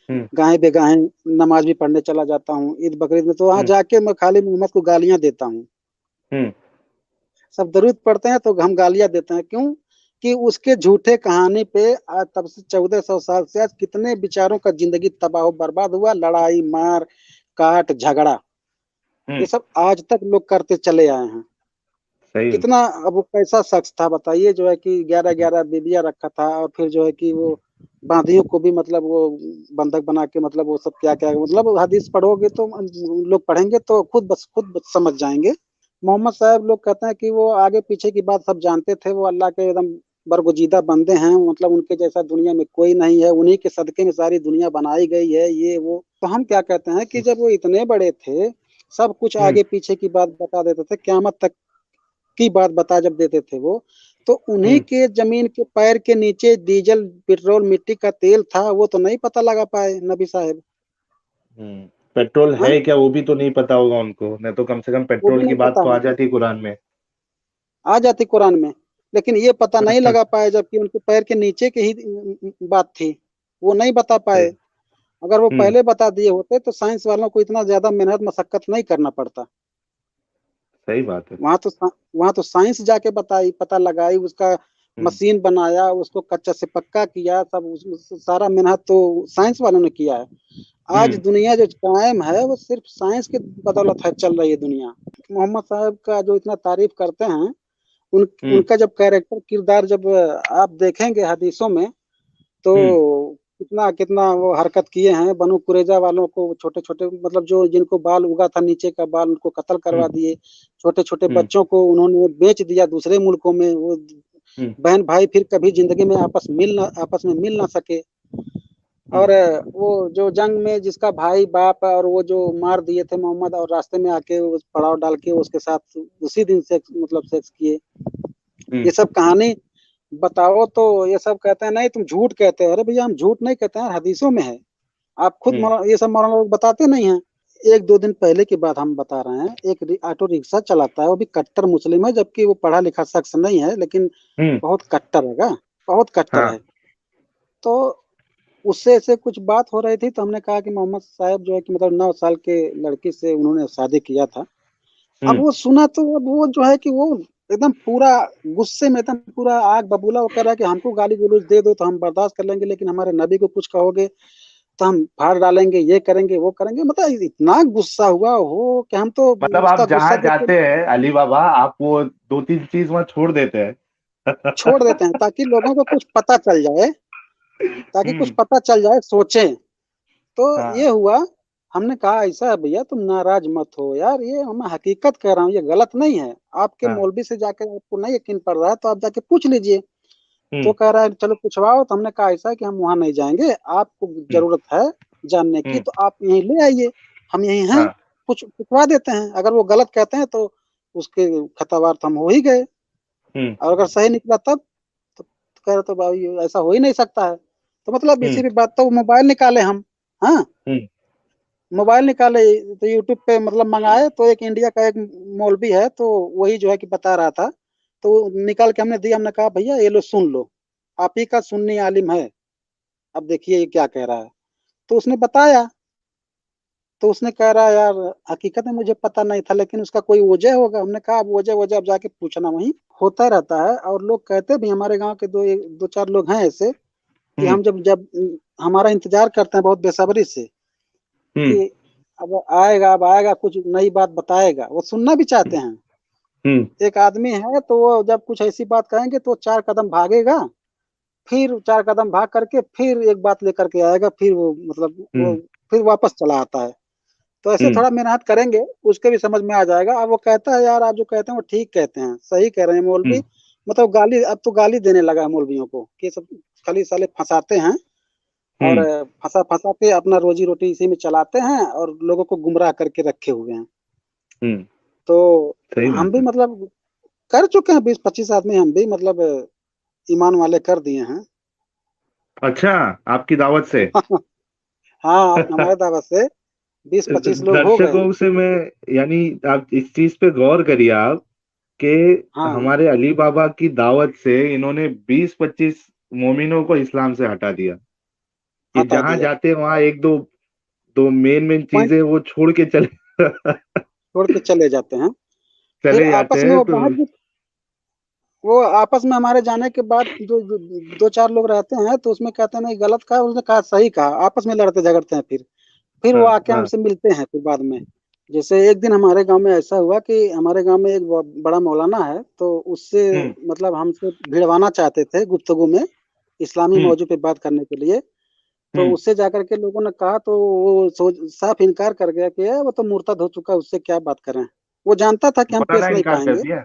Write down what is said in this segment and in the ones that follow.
हम्म। गायें बेगाएं नमाज भी पढ़ने चला जाता हूँ, ईद बकरीद में तो वहां हम्म। जाके मैं खाली मोहम्मद को गालियां देता हूँ। हम्म। सब दरूद पढ़ते हैं तो हम गालियां देते हैं, क्यों? कि उसके झूठे कहानी पे आज तब से 1400 साल से आज कितने विचारों का जिंदगी तबाह बर्बाद हुआ, लड़ाई मार काट झगड़ा, ये हम्म। सब आज तक लोग करते चले आए हैं। सही। कितना, अब वो कैसा शख्स था बताइए, जो है कि ग्यारह हम्म। ग्यारह बीबियां रखा था, और फिर जो है कि वो बांदियों को भी मतलब वो बंधक बना के, मतलब वो सब क्या क्या, मतलब हदीस पढ़ोगे तो लोग पढ़ेंगे तो खुद समझ जाएंगे। मोहम्मद साहब लोग कहते हैं कि वो आगे पीछे की बात सब जानते थे, वो अल्लाह के एकदम बरगुजीदा बंदे हैं, मतलब उनके जैसा दुनिया में कोई नहीं है, उन्हीं के सदके में सारी दुनिया बनाई गई है, ये वो। तो हम क्या कहते हैं कि जब वो इतने बड़े थे, सब कुछ हम्म। आगे पीछे की बात बता देते थे, क्यामत तक की बात बता जब देते थे वो, तो उन्हीं हम्म। के जमीन के पैर के नीचे डीजल पेट्रोल मिट्टी का तेल था, वो तो नहीं पता लगा पाए नबी साहब। पेट्रोल हाँ, है क्या वो भी तो नहीं पता होगा उनको, नहीं तो कम से कम वो भी पेट्रोल की नहीं बात पता तो आ है, जाती कुरान में। आ जाती कुरान में, लेकिन ये पता नहीं लगा पाए, जबकि उनके पैर के नीचे की ही बात थी, वो नहीं बता पाए। सही। अगर वो हम्म। पहले बता दिए होते तो साइंस वालों को इतना ज्यादा मेहनत मशक्कत नहीं करना पड़ता। सही बात है। वहां तो साइंस जाके बताई, पता लगाई, उसका हम्म। मशीन बनाया, उसको कच्चा से पक्का किया, सब सारा मेहनत तो साइंस वालों ने किया है। आज हम्म। दुनिया जो कायम है वो सिर्फ साइंस की बदौलत है, चल रही है दुनिया। मोहम्मद साहब का जो इतना तारीफ करते हैं, हम्म। उनका जब कैरेक्टर किरदार जब आप देखेंगे हदीसों में, तो हम्म। कितना कितना वो हरकत किए हैं, बनु कुरैजा वालों को, छोटे छोटे मतलब जो जिनको बाल उगा था नीचे का बाल, उनको कत्ल करवा हम्म। दिए, छोटे छोटे हम्म। बच्चों को उन्होंने बेच दिया दूसरे मुल्कों में, वो हम्म। बहन भाई फिर कभी जिंदगी में आपस में मिल ना सके। हम्म। और वो जो जंग में जिसका भाई बाप है, और वो जो मार दिए थे मोहम्मद, और रास्ते में आके उस पड़ाव डाल के उसके साथ उसी दिन सेक्स मतलब सेक्स किए, हम्म। ये सब कहानी बताओ तो ये सब कहते हैं नहीं तुम झूठ कहते हो। अरे भैया हम झूठ नहीं कहते हैं, हदीसों में है। आप खुद हम्म। ये सब मौलाना लोग बताते नहीं हैं। एक दो दिन पहले की बात हम बता रहे हैं, एक ऑटो रिक्शा चलाता है, वो भी कट्टर मुस्लिम है, जबकि वो पढ़ा लिखा शख्स नहीं है, लेकिन हम्म। बहुत कट्टर है, बहुत कट्टर हाँ। है। तो उससे ऐसे कुछ बात हो रही थी, तो हमने कहा कि मोहम्मद साहब जो है कि मतलब 9 साल के लड़की से उन्होंने शादी किया था। अब हम्म। वो सुना तो अब वो जो है कि वो एकदम पूरा गुस्से में, एकदम पूरा आग बबूला, वो कह रहा है कि हमको गाली गलौज दे दो तो हम बर्दाश्त कर लेंगे, लेकिन हमारे नबी को कुछ कहोगे तो हम फाड़ डालेंगे, ये करेंगे वो करेंगे, मतलब इतना गुस्सा हुआ हो कि हम तो मतलब उसका आप जहाँ गुस्सा देख के जाते हैं अली बाबा, आप वो दो तीन चीज वहां छोड़ देते हैं। छोड़ देते हैं, ताकि लोगों को कुछ पता चल जाए, ताकि कुछ हम्म। पता चल जाए, सोचें। तो हाँ। ये हुआ। हमने कहा ऐसा है भैया, तुम नाराज मत हो यार, ये मैं हकीकत कह रहा हूँ, ये गलत नहीं है। आपके हाँ। मौलवी से जाकर आपको नहीं यकीन पड़ रहा है तो आप जाके पूछ लीजिए। तो हम्म। कह रहा है चलो पूछवाओ, तो हमने कहा ऐसा है कि हम वहां नहीं जाएंगे, आपको हम्म। जरूरत है जानने की हम्म। तो आप यहीं ले आइए, हम यहीं हैं, हाँ। पूछवा देते हैं। अगर वो गलत कहते हैं तो उसके खतावार तो हम हो ही गए, हम्म। और अगर सही निकला तब तो कह रहे तो भाई ऐसा हो ही नहीं सकता है। तो मतलब हम्म। इसी भी बात, तो मोबाइल निकाले हम। हाँ, हम्म। मोबाइल निकाले तो यूट्यूब पे मतलब मंगाए, तो एक इंडिया का एक मौलवी है, तो वही जो है कि बता रहा था, तो निकाल के हमने दिया, हमने कहा भैया ये लो सुन लो, आप ही का सुन्नी आलिम है, अब देखिए ये क्या कह रहा है। तो उसने बताया, तो उसने कह रहा यार हकीकत में मुझे पता नहीं था, लेकिन उसका कोई वजह होगा। हमने कहा अब वजह वजह अब जाके पूछना वहीं होता रहता है। और लोग कहते भी, हमारे गांव के दो चार लोग हैं ऐसे, कि हम्म। हम जब जब हमारा इंतजार करते हैं बहुत बेसब्री से, हम्म। कि अब आएगा कुछ नई बात बताएगा, वो सुनना भी चाहते हैं। हम्म। एक आदमी है तो वो जब कुछ ऐसी बात कहेंगे तो 4 कदम भागेगा, फिर 4 कदम भाग करके फिर एक बात लेकर के आएगा, फिर वो मतलब वो हम्म। फिर वापस चला आता है। तो ऐसे हम्म। थोड़ा मेहनत करेंगे, उसके भी समझ में आ जाएगा। अब वो कहता है यार आप जो कहते हैं वो ठीक कहते हैं, सही कह रहे हैं मौलवी, हम्म। मतलब गाली, अब तो गाली देने लगा है मौलवियों को, कि ये सब खाली साले फंसाते हैं, और हम्म। फंसा फंसा के अपना रोजी रोटी इसी में चलाते हैं, और लोगों को गुमराह करके रखे हुए हैं। हम्म। तो सही हम बात भी है। मतलब कर चुके हैं, 20-25 आदमी हम भी मतलब ईमान वाले कर दिए हैं। अच्छा, आपकी दावत से। हाँ, हमारे दावत से 20-25 लोग हो गए। दर्शकों से मैं, यानी आप इस चीज पे गौर करिए आप, कि हाँ, हमारे अली बाबा की दावत से इन्होंने 20-25 मोमिनों को इस्लाम से हटा दिया। कि हटा जहां दिया, जाते हैं वहां एक दो दो मेन पॉइंट चीजें वो छोड़ के चले छोड़ के चले जाते हैं। फिर चले जाते आपस में हैं वो तो। बाहर भी, वो आपस में हमारे जाने के बाद जो दो चार लोग रहते हैं तो उसमें कहते हैं नहीं गलत कहा, उसने कहा सही कहा, आपस में लड़ते झगड़ते हैं। फिर वो हाँ आके हाँ। हमसे मिलते हैं फिर बाद में। जैसे एक दिन हमारे गांव में ऐसा हुआ कि हमारे गांव में एक बड़ा मौलाना है, तो उससे हम्म मतलब हमसे भिड़वाना चाहते थे गुफ्तगू में, इस्लामी हम्म मौजू पे बात करने के लिए। तो हम्म। उससे जाकर के लोगों ने कहा, तो वो सोच साफ इनकार कर गया कि वो तो मुर्तद हो चुका है, उससे क्या बात करें। वो जानता था कि हम पेश मौलाना नहीं इनकार कर पाएंगे। दिया।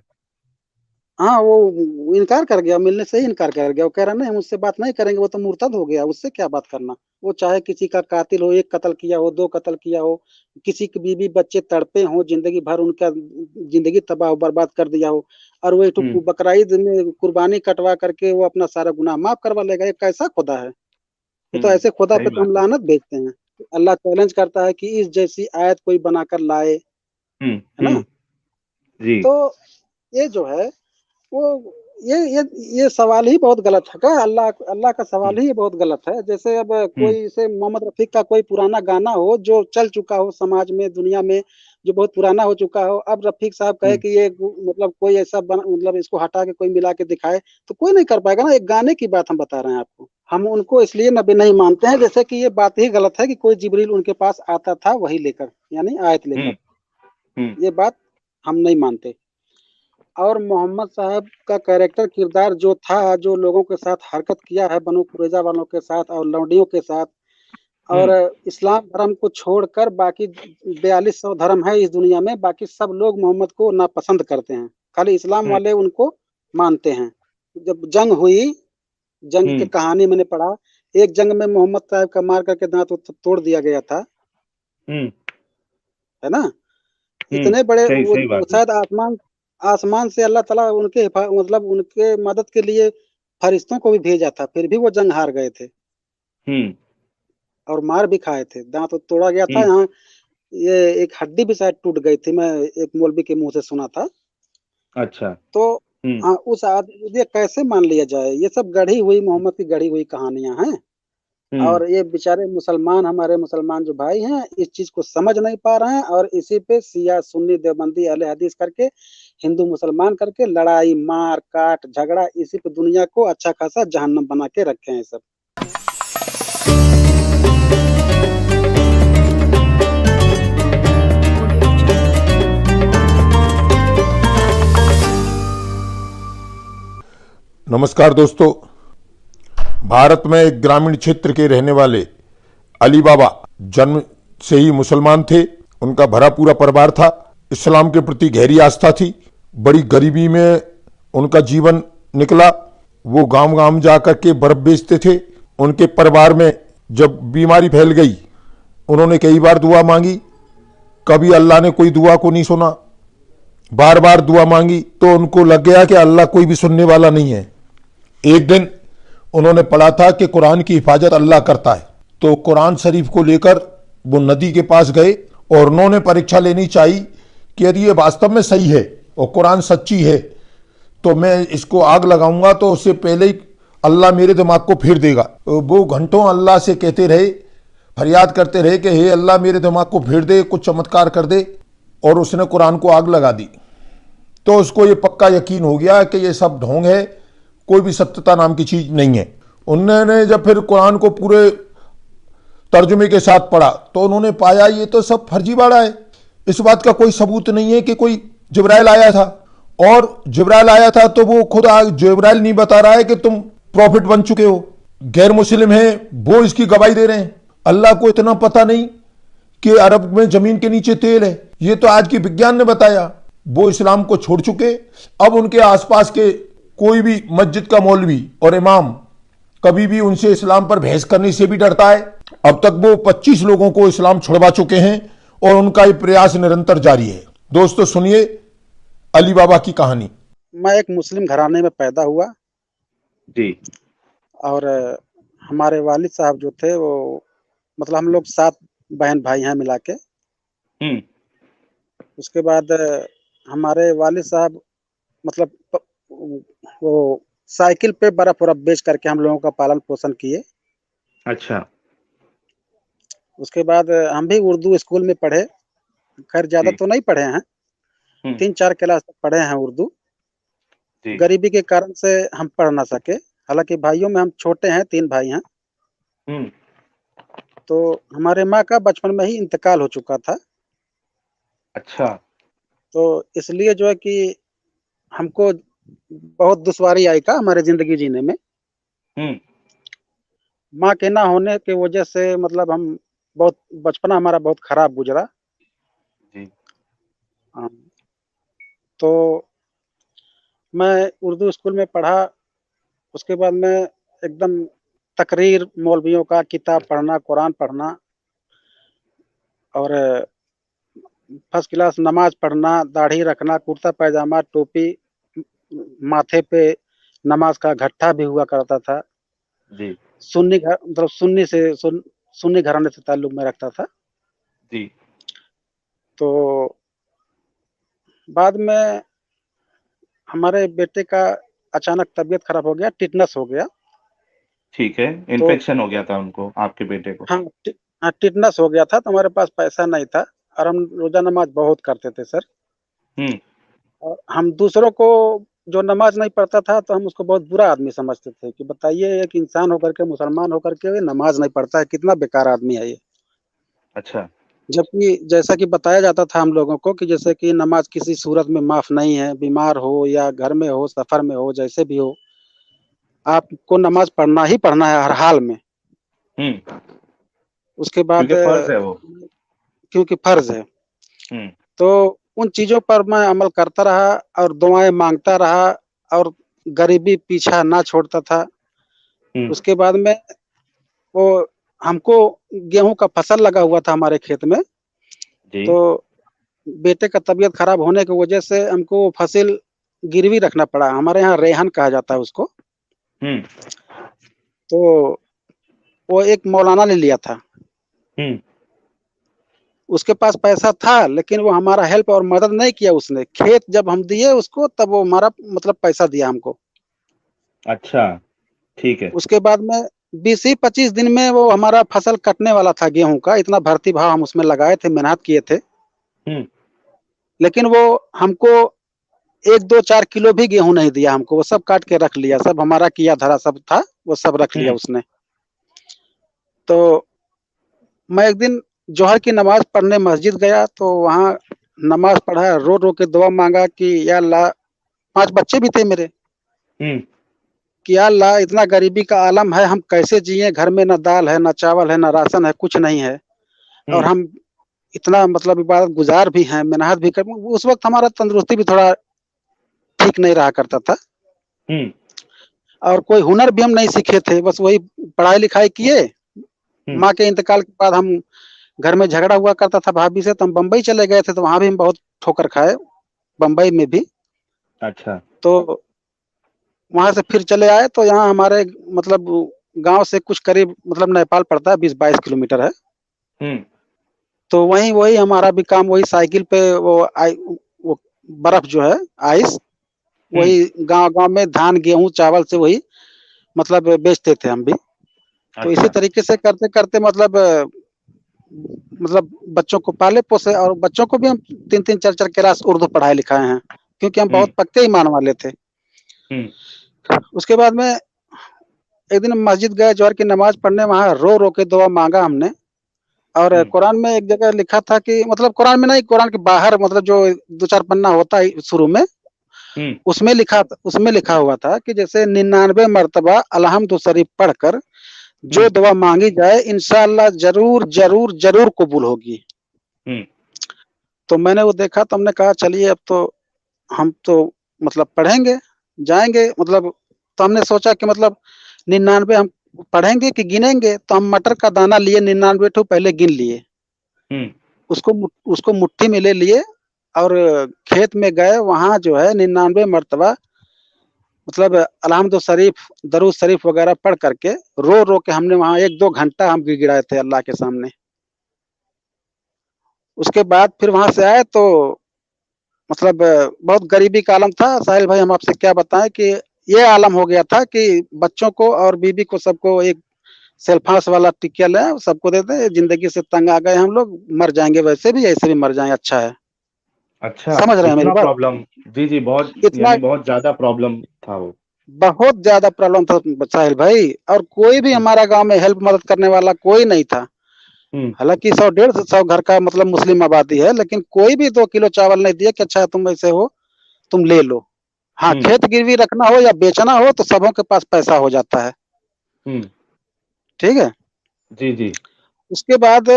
हाँ, वो इनकार कर गया, मिलने से ही इनकार कर गया। वो कह रहा नहीं हम उससे बात नहीं करेंगे, वो तो मुर्तद हो गया, उससे क्या बात करना। वो चाहे किसी का कातिल हो, एक कत्ल किया हो, दो कत्ल किया हो, किसी की बीवी बच्चे तड़पे हो, जिंदगी भर उनका जिंदगी तबाह बर्बाद कर दिया हो, और वो एक हम्म। तो बकरा ईद में कुर्बानी कटवा करके वो अपना सारा गुनाह माफ करवा लेगा। ये कैसा खुदा है? ये तो ऐसे खुदा सही पे तो हम बात है। लानत भेजते हैं। अल्लाह चैलेंज करता है कि इस जैसी आयत कोई बनाकर लाए, है ना। हम्म। जी। तो ये जो है वो ये सवाल ही बहुत गलत है। क्या अल्लाह अल्लाह का सवाल हम्म ही बहुत गलत है। जैसे अब हम्म कोई से मोहम्मद रफीक का कोई पुराना गाना हो जो चल चुका हो समाज में, दुनिया में, जो बहुत पुराना हो चुका हो, अब रफीक साहब कहे हम्म कि ये मतलब कोई ऐसा मतलब इसको हटा के कोई मिला के दिखाए, तो कोई नहीं कर पाएगा ना। एक गाने की बात हम बता रहे हैं आपको, हम उनको इसलिए नबी नहीं मानते हैं जैसे कि ये बात ही गलत है कि कोई जिब्रील उनके पास आता था वही लेकर, यानी आयत लेकर। हम्म हम्म ये बात हम नहीं मानते। और मोहम्मद साहब का कैरेक्टर किरदार जो था, जो लोगों के साथ हरकत किया है, बनु कुरैजा वालों के साथ और लौंडियों के साथ, और हम्म इस्लाम धर्म को छोड़कर बाकी 4200 धर्म है इस दुनिया में, बाकी सब लोग मोहम्मद को नापसंद करते हैं, खाली इस्लाम हम्म वाले उनको मानते हैं। जब जंग हुई, जंग की हम्म कहानी मैंने पढ़ा, एक जंग में मोहम्मद साहब का मार करके दांत तोड़ दिया गया था, हम्म है ना। इतने बड़े सही सही वो बात है। शायद आसमान आसमान से अल्लाह ताला उनके मतलब उनके मदद के लिए फरिश्तों को भी भेजा था, फिर भी वो जंग हार गए थे हम्म और मार भी खाए थे, दांत तोड़ा गया था हम्म। यहाँ। ये एक हड्डी भी शायद टूट गई थी, मैं एक मौलवी के मुंह से सुना था। अच्छा। तो हम्म हाँ, उस आदमी ये कैसे मान लिया जाए, ये सब गढ़ी हुई, मोहम्मद की गढ़ी हुई कहानियां हैं। हम्म। और ये बेचारे मुसलमान, हमारे मुसलमान जो भाई हैं, इस चीज को समझ नहीं पा रहे हैं, और इसी पे शिया सुन्नी देवबंदी अहले हदीस करके, हिंदू मुसलमान करके लड़ाई मार काट झगड़ा, इसी पे दुनिया को अच्छा खासा जहन्नम बना के रखे हैं सब। नमस्कार दोस्तों। भारत में एक ग्रामीण क्षेत्र के रहने वाले अली बाबा जन्म से ही मुसलमान थे। उनका भरा पूरा परिवार था, इस्लाम के प्रति गहरी आस्था थी। बड़ी गरीबी में उनका जीवन निकला। वो गांव गांव जाकर के बर्फ बेचते थे। उनके परिवार में जब बीमारी फैल गई, उन्होंने कई बार दुआ मांगी, कभी अल्लाह ने कोई दुआ को नहीं सुना। बार बार दुआ मांगी तो उनको लग गया कि अल्लाह कोई भी सुनने वाला नहीं है। एक दिन उन्होंने पढ़ा था कि कुरान की हिफाजत अल्लाह करता है, तो कुरान शरीफ को लेकर वो नदी के पास गए और उन्होंने परीक्षा लेनी चाहिए कि यदि ये वास्तव में सही है और कुरान सच्ची है तो मैं इसको आग लगाऊंगा तो उससे पहले ही अल्लाह मेरे दिमाग को फेर देगा। वो घंटों अल्लाह से कहते रहे, फरियाद करते रहे कि हे अल्लाह मेरे दिमाग को फेर दे, कुछ चमत्कार कर दे, और उसने कुरान को आग लगा दी। तो उसको ये पक्का यकीन हो गया कि ये सब ढोंग है, कोई भी सत्यता नाम की चीज नहीं है। उन्होंने जब फिर कुरान को पूरे तर्जुमे के साथ पढ़ा तो उन्होंने पाया ये तो सब फर्जीवाड़ा है। इस बात का कोई सबूत नहीं है कि कोई जिब्राइल आया था, और जिब्राइल आया था तो वो खुद जिब्राइल नहीं बता रहा है कि तुम प्रॉफिट बन चुके हो। गैर मुस्लिम है वो इसकी गवाही दे रहे हैं। अल्लाह को इतना पता नहीं कि अरब में जमीन के नीचे तेल है, ये तो आज की विज्ञान ने बताया। वो इस्लाम को छोड़ चुके। अब उनके आसपास के कोई भी मस्जिद का मौलवी और इमाम कभी भी उनसे इस्लाम पर बहस करने से भी डरता है। अब तक वो 25 लोगों को इस्लाम छुड़वा चुके हैं और उनका ये प्रयास निरंतर जारी है। दोस्तों सुनिए अली बाबा की कहानी। मैं एक मुस्लिम घराने में पैदा हुआ, जी। और हमारे वालिद साहब जो थे वो मतलब हम लोग 7 बहन भाई हैं मिला के। हम्म उसके बाद हमारे वालिद साहब मतलब वो साइकिल पे बर्फ वर्फ बेच करके हम लोगों का पालन पोषण किए। अच्छा। उसके बाद हम भी उर्दू स्कूल में पढ़े, खैर ज़्यादा जी। तो नहीं पढ़े हैं, हुँ, 3-4 क्लास तक पढ़े हैं उर्दू। जी। गरीबी के कारण से हम पढ़ ना सके, हालाँकि भाइयों में हम छोटे हैं, 3 भाई हैं, हुँ, तो हमारे माँ का बचपन में ही इंतकाल हो चुका था, अच्छा। तो इसलिए जो है कि हमको बहुत दुश्वारी आई का हमारे ज़िंदगी जीने में। हुँ, माँ के ना होने की वजह से मतलब हम बहुत बचपना हमारा बहुत खराब गुज़रा। जी। हाँ, तो मैं उर्दू स्कूल में पढ़ा, उसके बाद मैं एकदम तकरीर मौलवियों का किताब पढ़ना, कुरान पढ़ना और फर्स्ट क्लास नमाज़ पढ़ना, दाढ़ी रखना, कुर्ता पैजामा, टोपी, माथे पे नमाज़ का गट्ठा भी हुआ करता था। जी, सुन्नी घ मतलब सुन्नी घराने से ताल्लुक मैं रखता था। जी। तो बाद में हमारे बेटे का अचानक तबीयत खराब हो गया, टिटनेस हो गया। ठीक है, तो इन्फेक्शन हो गया था उनको, आपके बेटे को। हाँ, टिटनेस हो गया था तो हमारे पास पैसा नहीं था और हम रोज़ा नमाज़ बहुत करते थे सर। हुँ, और हम दूसरों को जो नमाज़ नहीं पढ़ता था तो हम उसको बहुत बुरा आदमी समझते थे कि बताइए एक इंसान होकर के, मुसलमान होकर के नमाज़ नहीं पढ़ता है, कितना बेकार आदमी है ये। अच्छा। जबकि जैसा कि बताया जाता था हम लोगों को कि जैसे कि नमाज़ किसी सूरत में माफ़ नहीं है, बीमार हो या घर में हो, सफ़र में हो, जैसे भी हो, आपको नमाज़ पढ़ना ही पढ़ना है हर हाल में। हुँ, उसके बाद क्योंकि फ़र्ज़ है वो। क्योंकि फ़र्ज़ है। हुँ, तो उन चीज़ों पर मैं अमल करता रहा और दुआएँ माँगता रहा और गरीबी पीछा ना छोड़ता था। हुँ, उसके बाद में वो हमको गेहूँ का फ़सल लगा हुआ था हमारे खेत में, जी। तो बेटे का तबीयत ख़राब होने की वजह से हमको वो फ़सल गिरवी रखना पड़ा। हमारे यहाँ रेहन कहा जाता है उसको। हुँ, तो वो एक मौलाना ने लिया था। हुँ, उसके पास पैसा था, लेकिन वो हमारा हेल्प और मदद नहीं किया उसने। खेत जब हम दिए उसको तब वो हमारा मतलब पैसा दिया हमको। अच्छा, ठीक है। उसके बाद में 20 ही 25 दिन में वो हमारा फसल कटने वाला था गेहूँ का, इतना भर्ती भाव हम उसमें लगाए थे, मेहनत किए थे। हुँ, लेकिन वो हमको 1, 2, 4 किलो भी गेहूँ नहीं दिया हमको, वो सब काट के रख लिया, सब हमारा किया धरा सब था, वो सब रख लिया हुँ, उसने। तो मैं एक दिन जोहर की नमाज़ पढ़ने मस्जिद गया, तो वहाँ नमाज़ पढ़ा, रो-रो के दुआ माँगा कि या अल्लाह 5 बच्चे भी थे मेरे, हुँ, कि या अल्लाह इतना गरीबी का आलम है, हम कैसे जिएँ? घर में ना दाल है, ना चावल है, ना राशन है, कुछ नहीं है और हुँ, हम इतना मतलब इबादत गुज़ार भी हैं, मेहनत भी कर उस वक़्त हमारा तंदुरुस्ती भी थोड़ा ठीक नहीं रहा करता था हुँ, और कोई हुनर भी हम नहीं सीखे थे, बस वही पढ़ाई-लिखाई किए। हुँ, माँ के इंतकाल के बाद हम घर में झगड़ा हुआ करता था भाभी से, तो हम बम्बई चले गए थे, तो वहाँ भी हम बहुत ठोकर खाए, बम्बई में भी। अच्छा। तो वहाँ से फिर चले आए, तो यहाँ हमारे मतलब गाँव से कुछ करीब मतलब नेपाल पड़ता है, 20-22 किलोमीटर है। हुँ, तो वहीं वही हमारा भी काम वही साइकिल पे वो बर्फ जो है, आइस, हुँ, वही गाँव-गाँव में धान, गेहूँ, चावल से वही मतलब बेचते थे हम भी। तो इसी अच्छा। तरीके से करते-करते मतलब बच्चों को पाले-पोसे और बच्चों को भी हम 3-3 4-4 क्लास उर्दू पढ़ाए-लिखाए हैं, क्योंकि हम हुँ, बहुत पक्के ईमान वाले थे। हुँ, उसके बाद में एक दिन मस्जिद गए, जोहर की नमाज़ पढ़ने, वहाँ रो-रो के दुआ माँगा हमने और हुँ, कुरान में एक जगह लिखा था कि मतलब कुरान में नहीं, कुरान के बाहर मतलब जो 2-4 पन्ना होता है शुरू में, हुँ, उसमें लिखा हुआ था कि जैसे 99 मर्तबा अलहम्दु शरीफ पढ़कर हुँ, जो दुआ माँगी जाए इंशाअल्लाह ज़रूर, ज़रूर, ज़रूर कबूल होगी। हुँ, तो मैंने वो देखा तो हमने कहा चलिए अब तो हम तो मतलब पढ़ेंगे, जाएँगे मतलब, तो हमने सोचा कि मतलब 99 हम पढ़ेंगे कि गिनेंगे? तो हम मटर का दाना लिए, 99 ठो पहले गिन लिए। हुँ, उसको मुट्ठी में ले लिए और खेत में गए, वहाँ जो है 99 मर्तबा मतलब अलहम्दु शरीफ, दरूद शरीफ वगैरह पढ़ कर के रो-रो के हमने वहाँ 1-2 घंटा हम गिड़गिड़ाए थे अल्लाह के सामने। उसके बाद फिर वहाँ से आए तो मतलब बहुत गरीबी का आलम था। साहिल भाई हम आपसे क्या बताएँ कि ये आलम हो गया था कि बच्चों को और बीवी को सबको एक सेल्फास वाला टिकिया ले सबको देते हैं, जिंदगी से तंग आ गए हम लोग, मर जाएंगे वैसे भी, ऐसे भी मर जाएं, अच्छा है। अच्छा, समझ रहे हैं मेरी इतना बात? प्रॉब्लम? जी जी, बहुत, इतना यानी बहुत ज्यादा प्रॉब्लम था वो। बहुत ज्यादा प्रॉब्लम था साहिल भाई, और कोई भी हम्म हमारा गांव में हेल्प मदद करने वाला कोई नहीं था। हम्म हालांकि 100 150 घर का मतलब मुस्लिम आबादी है, लेकिन कोई भी 2 किलो चावल नहीं दिया कि अच्छा तुम ऐसे हो, तुम ले लो। हाँ, हम्म खेत गिरवी रखना हो या बेचना हो तो सबों के पास पैसा हो जाता है। हम्म, ठीक है। जी जी। उसके बाद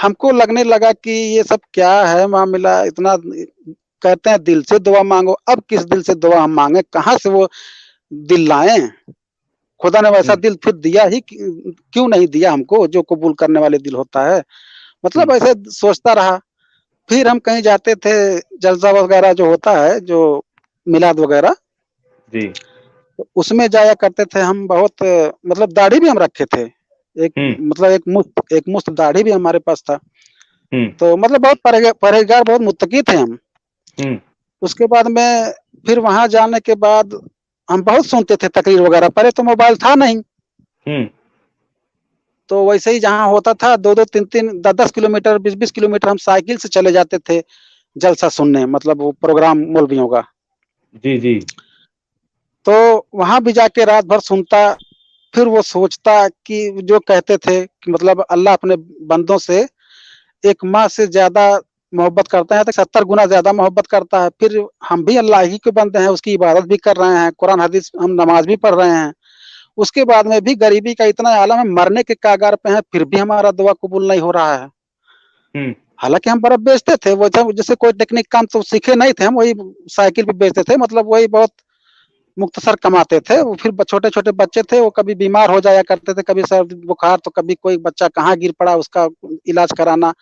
हमको लगने लगा कि ये सब क्या है मामला, इतना कहते हैं दिल से दुआ मांगो, अब किस दिल से दुआ हम मांगे, कहाँ से वो दिल लाए? खुदा ने वैसा हम्म दिल फिर दिया ही क्यों नहीं दिया हमको, जो कबूल करने वाले दिल होता है। मतलब हम्म, ऐसे सोचता रहा। फिर हम कहीं जाते थे, जलसा वगैरह जो होता है, जो मिलाद वगैरह, जी। तो उसमें जाया करते थे हम बहुत। मतलब दाढ़ी भी हम रखे थे, एक हम्म मतलब एक मुश्त दाढ़ी भी हमारे पास था। हम्म तो मतलब बहुत परहेजगार, बहुत मुत्तकी थे हम। हम्म उसके बाद में फिर वहां जाने के बाद हम बहुत सुनते थे तकरीर वगैरह। पहले तो मोबाइल था नहीं, हम्म, तो वैसे ही जहाँ होता था 2 2 3 3 10 10 किलोमीटर 20 20 किलोमीटर हम साइकिल से चले जाते थे जलसा सुनने, मतलब वो प्रोग्राम मौलवियों का। जी जी। तो वहां भी जाके रात भर सुनता। फिर वो सोचता कि जो कहते थे कि मतलब अल्लाह अपने बंदों से एक माँ से ज्यादा मोहब्बत करता है, तो 70 गुना ज्यादा मोहब्बत करता है। फिर हम भी अल्लाह ही के बंदे हैं, उसकी इबादत भी कर रहे हैं, कुरान हदीस हम नमाज भी पढ़ रहे हैं। उसके बाद में भी गरीबी का इतना आलम है, मरने के कागार पे हैं, फिर भी हमारा दुआ कबूल नहीं हो रहा है। हम्म हालांकि हम बर्फ बेचते थे, वो जैसे कोई टेक्निक काम तो सीखे नहीं थे हम, वही साइकिल पे बेचते थे, मतलब वही बहुत मुख्तसर कमाते थे। वो फिर छोटे छोटे बच्चे थे, वो कभी बीमार हो जाया करते थे, कभी सर्दी बुखार, तो कभी कोई बच्चा कहाँ गिर पड़ा, उसका इलाज कराना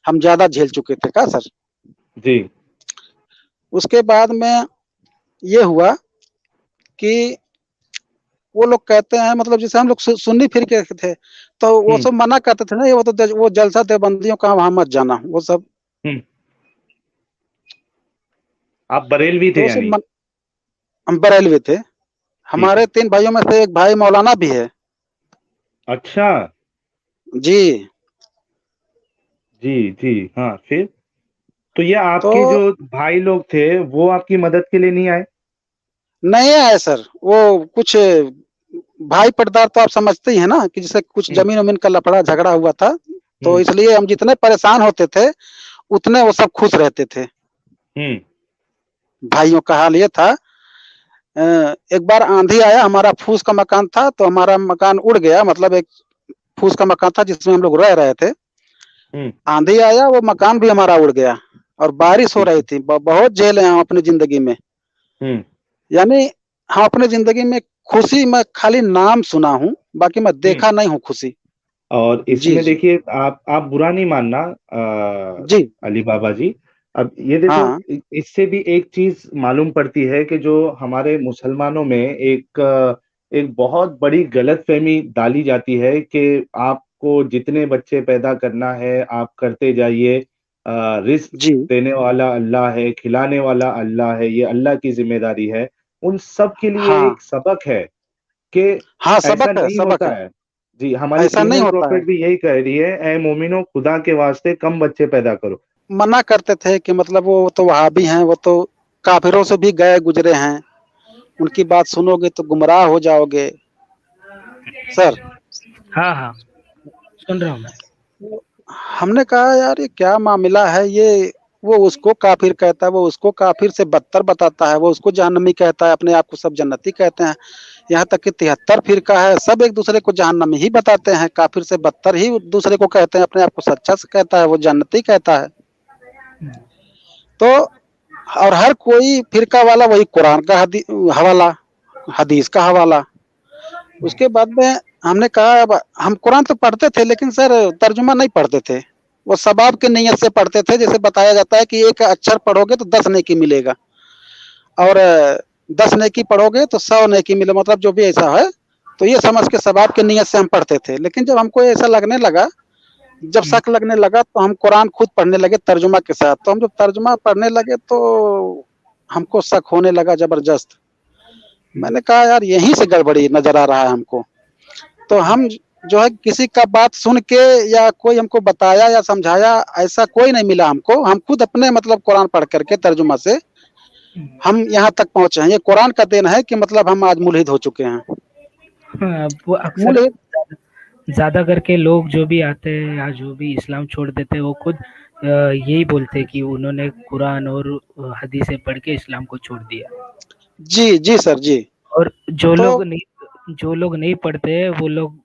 हम ज्यादा झेल चुके थे का सर। जी। उसके बाद में ये हुआ कि वो लोग कहते हैं, मतलब जैसे हम लोग सुन्नी फिर के थे, तो वो हम्म सब मना करते थे ना, ये वो जलसा देवबंदियों का वहां मत जाना, वो सब। हम्म, आप बरेलवी तो थे वो सब यानी? हम बरेलवी थे। ठीक हमारे है। 3 भाइयों में से एक भाई मौलाना भी है। अच्छा। जी। जी जी, हाँ, फिर? तो ये तो आपके जो भाई लोग थे वो आपकी मदद के लिए नहीं आए? नहीं है सर, वो कुछ भाई पटदार तो आप समझते ही है ना, कि जैसे कुछ हम्म जमीन वमीन का लफड़ा झगड़ा हुआ था। तो हम्म इसलिए हम जितने परेशान होते थे उतने वो सब खुश रहते थे। हम्म भाइयों का हाल ये था, एक बार आंधी आया, हमारा फूस का मकान था, तो हमारा मकान उड़ गया, मतलब एक फूस का मकान था जिसमें हम लोग रह रहे थे। हम्म, आंधी आया, वो मकान भी हमारा उड़ गया, और बारिश हो ठीक रही है। थी। बहुत झेले हम अपनी जिंदगी में। हम्म यानी हम अपने जिंदगी में खुशी मैं खाली नाम सुना हूँ, बाकी मैं हम्म। देखा नहीं हूँ खुशी। और जी इसमें जी। देखिए, आप बुरा नहीं मानना, जी। अली बाबा जी। अब ये देखो, हाँ। इससे भी एक चीज मालूम पड़ती है कि जो हमारे मुसलमानों में एक बहुत बड़ी गलतफहमी डाली जाती है कि आपको जितने बच्चे पैदा करना है आप करते जाइए, रिस्क जी। देने वाला अल्लाह है, खिलाने वाला अल्लाह है, ये अल्लाह की जिम्मेदारी है। उन सब के लिए हाँ। एक सबक है कि हाँ, ऐसा सबक है, नहीं सबक होता है। है। जी, हमारी ऐसा नहीं फीमेल होता है। प्रोफेट भी यही कह रही है, ए मोमिनो, खुदा के वास्ते कम बच्चे पैदा करो। मना करते थे कि मतलब वो तो वहाबी हैं, वो तो काफिरों से भी गए गुजरे हैं, उनकी बात सुनोगे तो गुमराह हो जाओगे सर। हाँ हाँ, सुन रहा हूँ मैं। हमने कहा यार ये क्या मामला है ये, वो उसको काफिर कहता है, वो उसको काफिर से बदतर बताता है, वो उसको जहन्नमी कहता है, अपने आप को सब जन्नती कहते हैं। यहाँ तक कि 73 फिरका है, सब एक दूसरे को जहन्नमी ही बताते हैं, काफिर से बदतर ही दूसरे को कहते हैं, अपने आप को सच्चा से कहता है, वो जन्नती कहता है। तो और हर कोई फिरका वाला वही कुरान का हवाला, हदीस का हवाला। उसके बाद में हमने कहा अब हम कुरान तो पढ़ते थे, लेकिन सर तर्जुमा नहीं पढ़ते थे, वो सबाब के नीयत से पढ़ते थे। जैसे बताया जाता है कि एक अक्षर पढ़ोगे तो 10 नेकी मिलेगा, और 10 नेकी पढ़ोगे तो 100 नेकी मिले, मतलब जो भी ऐसा है। तो ये समझ के सबाब के नीयत से हम पढ़ते थे। लेकिन जब हमको ऐसा लगने लगा, जब शक लगने लगा, तो हम कुरान खुद पढ़ने लगे तर्जुमा के साथ। तो हम जब तर्जुमा पढ़ने लगे तो हमको शक होने लगा जबरदस्त। मैंने कहा यार यहीं से गड़बड़ी नजर आ रहा है हमको। तो हम जो है किसी का बात सुन के या कोई हमको बताया या समझाया, ऐसा कोई नहीं मिला हमको। हम खुद अपने मतलब कुरान पढ़ करके तर्जुमा से हम यहाँ तक पहुंचे हैं। ये कुरान का देन है कि मतलब हम आज मुल्हिद हो चुके हैं। हाँ, वो अक्सर मुल्हिद ज्यादा करके लोग जो भी आते हैं या जो भी इस्लाम छोड़ देते हैं वो खुद यही बोलते हैं कि उन्होंने कुरान और हदीसें पढ़ के इस्लाम को छोड़ दिया। जी, जी सर जी। और तो जो लोग नहीं पढ़ते वो लोग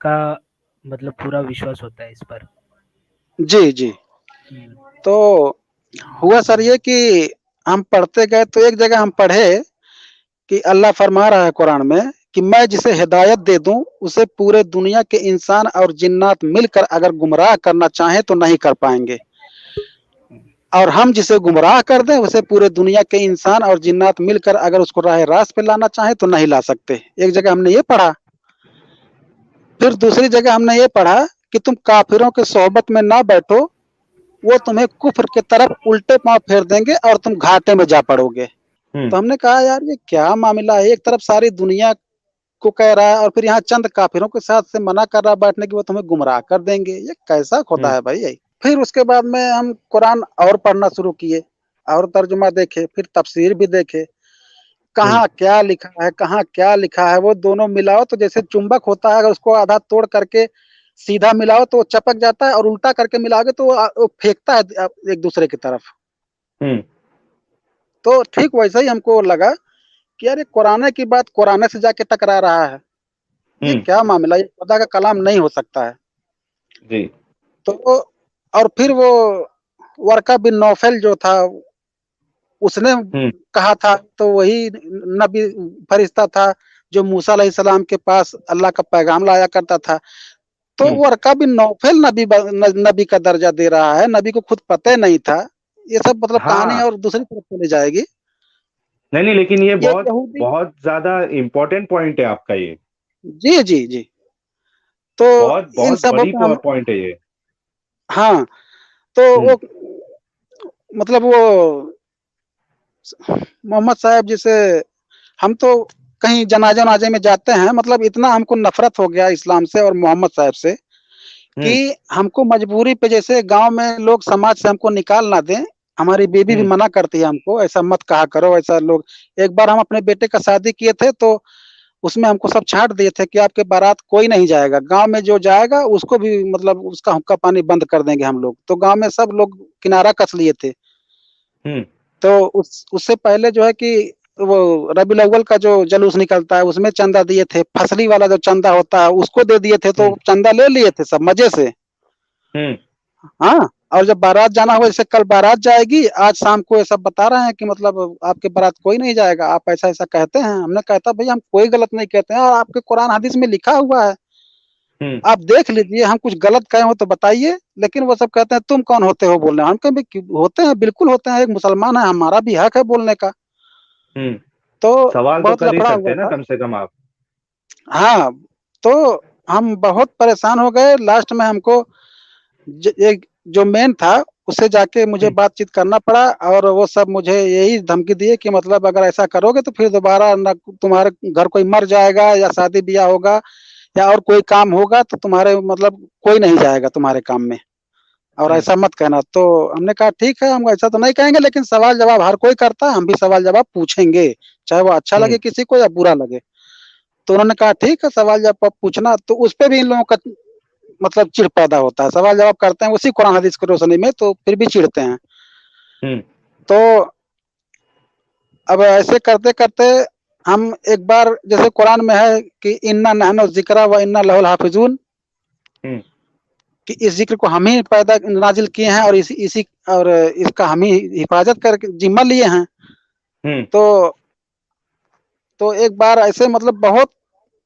का मतलब पूरा विश्वास होता है इस पर। जी, जी। तो हुआ सर ये कि हम पढ़ते गए तो एक जगह हम पढ़े कि अल्लाह फरमा रहा है कुरान में कि मैं जिसे हिदायत दे दूं उसे पूरे दुनिया के इंसान और जिन्नात मिलकर अगर गुमराह करना चाहें तो नहीं कर पाएंगे, और हम जिसे गुमराह कर दें उसे पूरे दुनिया के इंसान और जिन्नात मिलकर अगर उसको राह रास्त पे लाना चाहे तो नहीं ला सकते। एक जगह हमने ये पढ़ा। फिर दूसरी जगह हमने ये पढ़ा कि तुम काफिरों के सोहबत में ना बैठो, वो तुम्हें कुफ्र की तरफ उल्टे पांव फेर देंगे और तुम घाटे में जा पड़ोगे। तो हमने कहा यार ये क्या मामला है, एक तरफ सारी दुनिया को कह रहा है और फिर यहाँ चंद काफिरों के साथ से मना कर रहा है बैठने की, वो तुम्हें गुमराह कर देंगे, ये कैसा खुदा है भाई यही। फिर उसके बाद में हम कुरान और पढ़ना शुरू किए और तर्जुमा देखे, फिर तफसीर भी देखे, कहाँ क्या लिखा है कहाँ क्या लिखा है। वो दोनों मिलाओ तो जैसे चुंबक होता है, अगर उसको आधा तोड़ करके सीधा मिलाओ तो वो चपक जाता है, और उल्टा करके मिलाओगे तो वो फेंकता है एक दूसरे की तरफ। तो ठीक वैसा ही हमको लगा कि यार ये कुरान की बात कुरान से जाके टकरा रहा है, ये क्या मामला, ये खुदा का कलाम नहीं हो सकता है। जी। तो और फिर वो वर्का बिन नौफल जो था उसने कहा था, तो वही नबी फरिश्ता था जो मूसा अलैहिस्सलाम के पास अल्लाह का पैगाम लाया करता था। तो वर्का बिन नौफल नबी का दर्जा दे रहा है, नबी को खुद पता ही नहीं था। ये सब मतलब कहानी और दूसरी तरफ चली जाएगी। नहीं, लेकिन ये बहुत यहूदी बहुत ज्यादा इम्पोर्टेंट पॉइंट है आपका ये। जी, जी, जी। तो बहुत इन बहुत सबों बड़ी का हम पॉइंट है ये। हाँ, तो वो मतलब वो मोहम्मद साहब जिसे हम तो कहीं जनाजे वनाजे में जाते हैं, मतलब इतना हमको नफरत हो गया इस्लाम से और मोहम्मद साहब से कि हमको मजबूरी पे, जैसे गांव में लोग समाज से हमको निकाल ना दें, हमारी बीबी भी मना करती है हमको, ऐसा मत कहा करो ऐसा। लोग एक बार हम अपने बेटे का शादी किए थे तो उसमें हमको सब छांट दिए थे कि आपके बारात कोई नहीं जाएगा, गांव में जो जाएगा उसको भी मतलब उसका हुक्का पानी बंद कर देंगे हम लोग। तो गांव में सब लोग किनारा कस लिए थे। तो उससे पहले जो है कि वो रबीउल अव्वल का जो जुलूस निकलता है उसमें चंदा दिए थे, फसली वाला जो चंदा होता है उसको दे दिए थे, तो चंदा ले लिए थे सब मजे से। हाँ, और जब बारात जाना हुआ, जैसे कल बारात जाएगी, आज शाम को ये सब बता रहे हैं कि मतलब आपके बारात कोई नहीं जाएगा, आप ऐसा ऐसा कहते हैं। हमने कहता भैया हम कोई गलत नहीं कहते हैं, और आपके कुरान हदीस में लिखा हुआ है, आप देख लीजिए, हम कुछ गलत कहे हो तो बताइए। लेकिन वो सब कहते हैं तुम कौन होते हो बोलने। हम कहें होते हैं, बिल्कुल होते हैं, एक मुसलमान है, हमारा भी हक है बोलने का। तो सवाल तो बहुत कर ही लफड़ा सकते हुआ हैं ना था। कम से कम आप। हाँ, तो हम बहुत परेशान हो गए। लास्ट में हमको एक जो मेन था उससे जाके मुझे बातचीत करना पड़ा, और वो सब मुझे यही धमकी दिए कि मतलब अगर ऐसा करोगे तो फिर दोबारा न तुम्हारे घर कोई मर जाएगा या शादी ब्याह होगा या और कोई काम होगा तो तुम्हारे मतलब कोई नहीं जाएगा तुम्हारे काम में, और ऐसा मत कहना। तो हमने कहा ठीक है, हम ऐसा तो नहीं कहेंगे, लेकिन सवाल जवाब हर कोई करता है, हम भी सवाल जवाब पूछेंगे, चाहे वो अच्छा लगे किसी को या बुरा लगे। तो उन्होंने कहा ठीक है, सवाल जवाब पूछना। तो उस पर भी इन लोगों का मतलब चिढ़ पैदा होता है, सवाल जवाब करते हैं उसी कुरान हदीस की रोशनी में, तो फिर भी चिढ़ते हैं। तो अब ऐसे करते करते हम एक बार, जैसे कुरान में है कि इन्ना नहनु जिक्रा व इन्ना लहुल हाफिजून, कि इस जिक्र को हम ही पैदा नाजिल किए हैं और इसी और इसका हम ही हिफाजत करके जिम्मा लिए हैं। तो एक बार ऐसे मतलब बहुत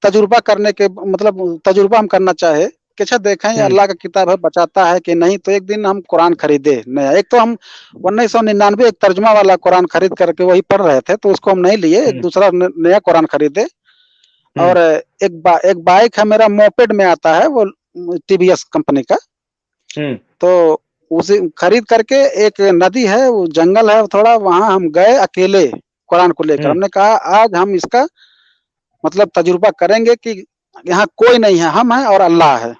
तजुर्बा करने के मतलब तजुर्बा हम करना चाहे कि अच्छा देखें ये अल्लाह का किताब है, बचाता है कि नहीं। तो एक दिन हम कुरान खरीदे नया। एक तो हम 1999 एक तर्जुमा वाला कुरान खरीद करके वही पढ़ रहे थे, तो उसको हम नहीं लिए, एक दूसरा नया कुरान खरीदे। और एक बाइक है मेरा, मोपेड में आता है वो, टीवीएस कंपनी का। तो उसे खरीद करके, एक नदी है, वो जंगल है थोड़ा, वहां हम गए अकेले कुरान को लेकर। हमने कहा आज हम इसका मतलब तजुर्बा करेंगे कि यहाँ कोई नहीं है, हम हैं और अल्लाह है।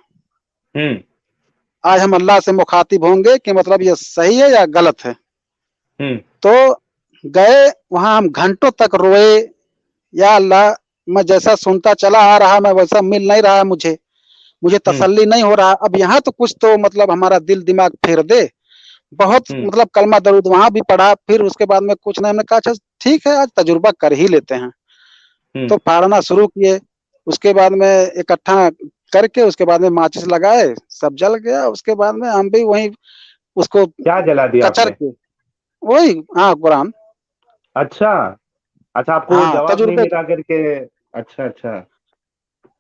हम्म। आज हम अल्लाह से मुखातिब होंगे कि मतलब ये सही है या गलत है। हम्म। तो गए वहां, हम घंटों तक रोए, या अल्लाह, मैं जैसा सुनता चला आ रहा मैं वैसा मिल नहीं रहा है, मुझे मुझे हम्म। तसल्ली नहीं हो रहा। अब यहाँ तो कुछ तो मतलब हमारा दिल दिमाग फेर दे। बहुत हम्म। मतलब कलमा दरूद वहां भी पढ़ा, फिर उसके बाद में कुछ नहीं, हमने कहा अच्छा ठीक है आज तजुर्बा कर ही लेते हैं। हम्म। तो फाड़ना शुरू किए। उसके बाद में इकट्ठा करके उसके बाद में माचिस लगाए, सब जल गया। उसके बाद में हम भी वहीं उसको क्या जला दिया कचर आपने? के, वही, हाँ, कुरान। अच्छा। अच्छा, आपको हाँ, जवाब नहीं तजुर्बे मिला करके? अच्छा अच्छा।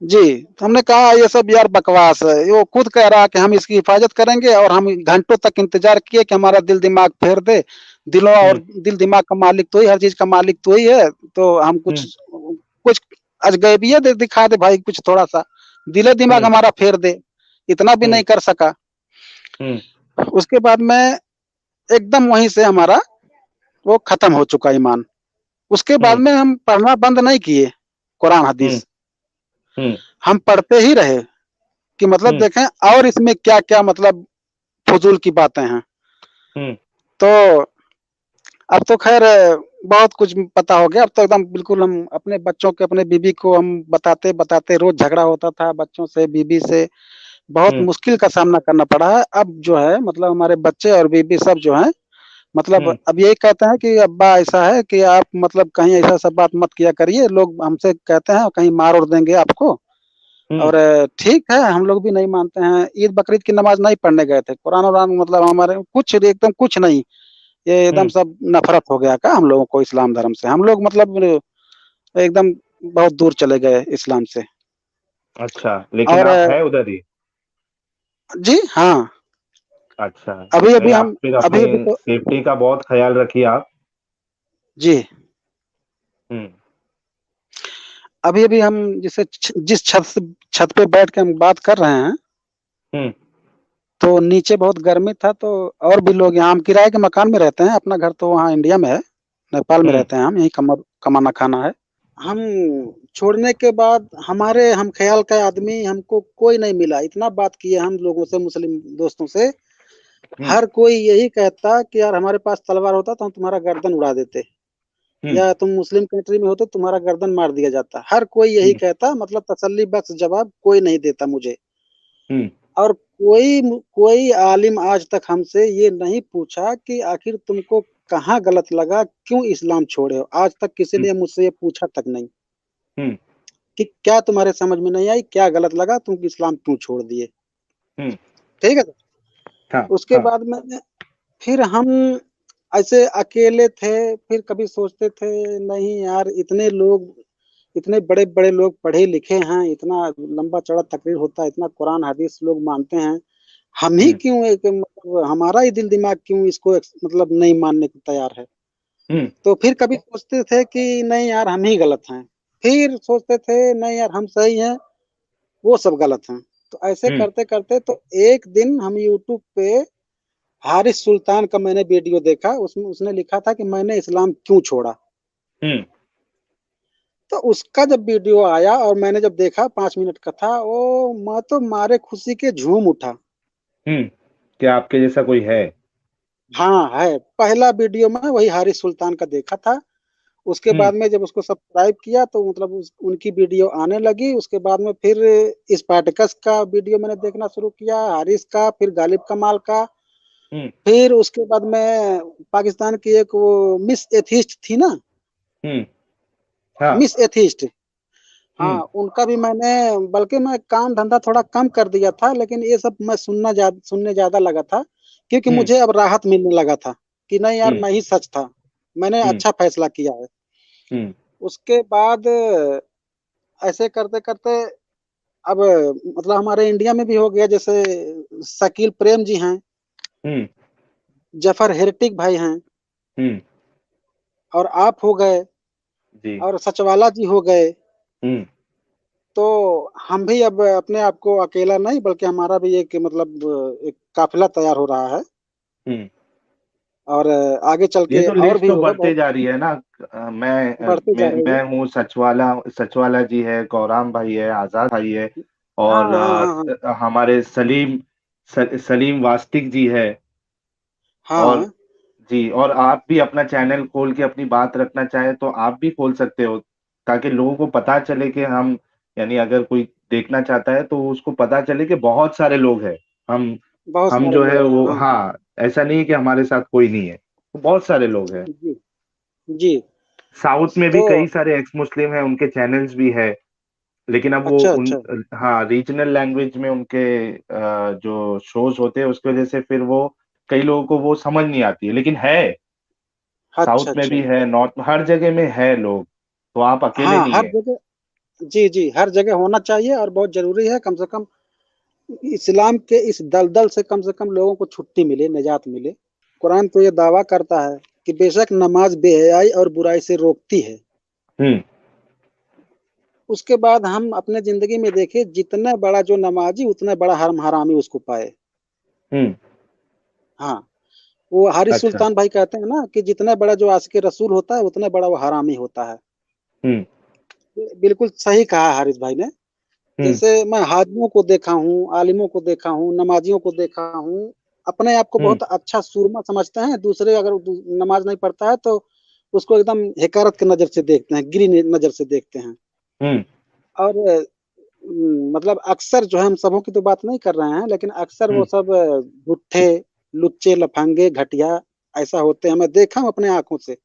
जी। तो हमने कहा ये सब यार बकवास है। वो खुद कह रहा कि हम इसकी हिफाजत करेंगे, और हम घंटों तक इंतजार किए कि हमारा दिल दिमाग फेर दे। दिलों और हम्म। दिल दिमाग का मालिक तो ही, हर चीज का मालिक तो ही है। तो हम कुछ हम्म। कुछ अजगैबियत दिखा दे भाई, कुछ थोड़ा सा दिले दिमाग हम्म। हमारा फेर दे। इतना भी हम्म। नहीं कर सका। हम्म। उसके बाद में एकदम वहीं से हमारा वो खत्म हो चुका ईमान। उसके बाद हम्म। में हम पढ़ना बंद नहीं किए कुरान हम्म। हदीस, हम्म। हम पढ़ते ही रहे कि मतलब हम्म। देखें और इसमें क्या क्या मतलब फजूल की बातें हैं। हम्म। तो अब तो खैर बहुत कुछ पता हो गया। अब तो एकदम बिल्कुल हम अपने बच्चों के, अपने बीबी को हम बताते बताते, रोज झगड़ा होता था बच्चों से, बीबी से। बहुत हम्म। मुश्किल का सामना करना पड़ा है। अब जो है मतलब हमारे बच्चे और बीबी सब जो है मतलब हम्म। अब यही कहते हैं कि अब्बा ऐसा है कि आप मतलब कहीं ऐसा सब बात मत किया करिए, लोग हमसे कहते हैं कहीं मार उड़ देंगे आपको। हम्म। और ठीक है, हम लोग भी नहीं मानते हैं। ईद बकरीद की नमाज नहीं पढ़ने गए थे, कुरान वरान मतलब हमारे कुछ एकदम कुछ नहीं। ये एकदम हम्म। सब नफरत हो गया का हम लोगों को इस्लाम धर्म से। हम लोग मतलब एकदम बहुत दूर चले गए इस्लाम से। अच्छा, लेकिन और आप है उधर ही? जी हाँ। अच्छा। अभी नहीं, अभी आप हम फिर अभी अपनी अभी तो सेफ्टी का बहुत ख्याल रखिए आप। जी, हम्म। अभी अभी हम जिसे जिस छत पे बैठ के हम बात कर रहे हैं, हम्म। तो नीचे बहुत गर्मी था। तो और भी लोग यहाँ, हम किराए के मकान में रहते हैं, अपना घर तो वहाँ इंडिया में है, नेपाल में हम्म। रहते हैं हम, यही कमाना खाना है। हम छोड़ने के बाद हमारे हम ख्याल का आदमी हमको कोई नहीं मिला। इतना बात किए हम लोगों से, मुस्लिम दोस्तों से, हम्म। हर कोई यही कहता कि यार हमारे पास तलवार होता तो हम तुम्हारा गर्दन उड़ा देते, हम्म। या तुम मुस्लिम कंट्री में होते तुम्हारा गर्दन मार दिया जाता। हर कोई यही हम्म। कहता, मतलब तसल्ली बख्श जवाब कोई नहीं देता मुझे। हम्म। और कोई कोई आलिम आज तक हमसे ये नहीं पूछा कि आखिर तुमको कहाँ गलत लगा, क्यों इस्लाम छोड़े हो। आज तक किसी हम्म। ने मुझसे ये पूछा तक नहीं हम्म। कि क्या तुम्हारे समझ में नहीं आई, क्या गलत लगा, तुम इस्लाम क्यों छोड़ दिए। हम्म। ठीक है। हाँ उसके हाँ। बाद में फिर हम ऐसे अकेले थे। फिर कभी सोचते थे नहीं यार, इतने लोग, इतने बड़े बड़े लोग पढ़े लिखे हैं, इतना लंबा चौड़ा तकरीर होता है, इतना कुरान हदीस लोग मानते हैं, हम ही हम्म। क्यों एक मतलब हमारा ही दिल दिमाग क्यों इसको मतलब नहीं मानने को तैयार है। हम्म। तो फिर कभी सोचते थे कि नहीं यार हम ही गलत हैं, फिर सोचते थे नहीं यार हम सही हैं, वो सब गलत हैं। तो ऐसे हम्म। करते करते तो एक दिन हम यूट्यूब पे हारिस सुल्तान का मैंने वीडियो देखा। उसमें उसने लिखा था कि मैंने इस्लाम क्यों छोड़ा। हम्म। तो उसका जब वीडियो आया और मैंने जब देखा, 5 मिनट का था वो, मैं तो मारे खुशी के झूम उठा। हम्म। क्या आपके जैसा कोई है? हाँ है, पहला वीडियो में वही हारिस सुल्तान का देखा था। उसके हम्म। बाद में जब उसको सब्सक्राइब किया तो मतलब उनकी वीडियो आने लगी। उसके बाद में फिर स्पार्टकस का वीडियो मैंने देखना शुरू किया, हारिस का, फिर गालिब कमाल का। हम्म। फिर उसके बाद में पाकिस्तान की एक वो मिस एथिस्ट थी ना, हम्म। हाँ। मिस एथिस्ट, हाँ, हम्म। उनका भी मैंने, बल्कि मैं काम धंधा थोड़ा कम कर दिया था, लेकिन ये सब मैं सुनने ज्यादा लगा था, क्योंकि हम्म। मुझे अब राहत मिलने लगा था कि नहीं यार हम्म। मैं ही सच था, मैंने हम्म। अच्छा फैसला किया है। हम्म। उसके बाद ऐसे करते करते अब मतलब हमारे इंडिया में भी हो गया, जैसे शकील प्रेम जी हैं, हम्म। जफर हेरिटिक भाई हैं, हम्म। और आप हो गए, जी। और सचवाला जी हो गए। हम्म। तो हम भी अब अपने आप को अकेला नहीं, बल्कि हमारा भी एक मतलब एक काफिला तैयार हो रहा है। हम्म। और आगे चल ये के तो और लिस्ट भी तो होगा, बढ़ते बहुत जा रही है ना। बढ़ते जा रही है। मैं हूँ, सचवाला सचवाला जी है, गौराम भाई है, आजाद भाई है, हाँ और हाँ हाँ हाँ हमारे सलीम वास्तिक जी है। और हाँ। जी, और आप भी अपना चैनल खोल के अपनी बात रखना चाहे तो आप भी खोल सकते हो, ताकि लोगों को पता चले कि हम, यानी अगर कोई देखना चाहता है तो उसको पता चले कि बहुत सारे लोग हैं। हम बहुत हम सारे जो है लोग हैं, वो, हाँ। हाँ, ऐसा नहीं कि हमारे साथ कोई नहीं है, बहुत सारे लोग हैं। जी जी। साउथ में भी तो कई सारे एक्स मुस्लिम हैं, उनके चैनल्स भी है, लेकिन अब वो अच्छा उन, अच्छा हाँ, रीजनल लैंग्वेज में उनके जो शोज होते हैं उसकी वजह से फिर वो कई लोगों को वो समझ नहीं आती है, लेकिन है, अच्छा साउथ में भी अच्छा। है, नॉर्थ में, हर जगह में है लोग, तो आप अकेले हाँ नहीं हर है। जगह, जी जी, हर जगह होना चाहिए और बहुत जरूरी है। कम से कम इस्लाम के इस दलदल से कम लोगों को छुट्टी मिले, निजात मिले। कुरान तो ये दावा करता है कि बेशक नमाज बेहयाई और बुराई से रोकती है। हम्म। उसके बाद हम अपने जिंदगी में देखें, जितना बड़ा जो नमाजी उतना बड़ा हरामी उसको पाए। हम्म। हाँ, वो हारिस अच्छा। सुल्तान भाई कहते हैं ना कि जितना बड़ा जो आशिक रसूल होता है उतना बड़ा वो हरामी होता है। हम्म। बिल्कुल सही कहा हारिस भाई ने। हम्म। जैसे मैं हाजियों को देखा हूँ, आलिमों को देखा हूँ, नमाजियों को देखा हूँ, अपने आप को हम्म। बहुत अच्छा सूरमा समझते हैं। दूसरे अगर नमाज नहीं पढ़ता है तो उसको एकदम हिकारत की नजर से देखते हैं, गिरी नजर से देखते हैं। हम्म। और मतलब अक्सर जो है, हम सबों की तो बात नहीं कर रहे हैं, लेकिन अक्सर वो हम्म। सब भुट्ठे, लुच्चे, लफंगे, घटिया ऐसा होते हैं। मैं देखा हूँ अपने आंखों से।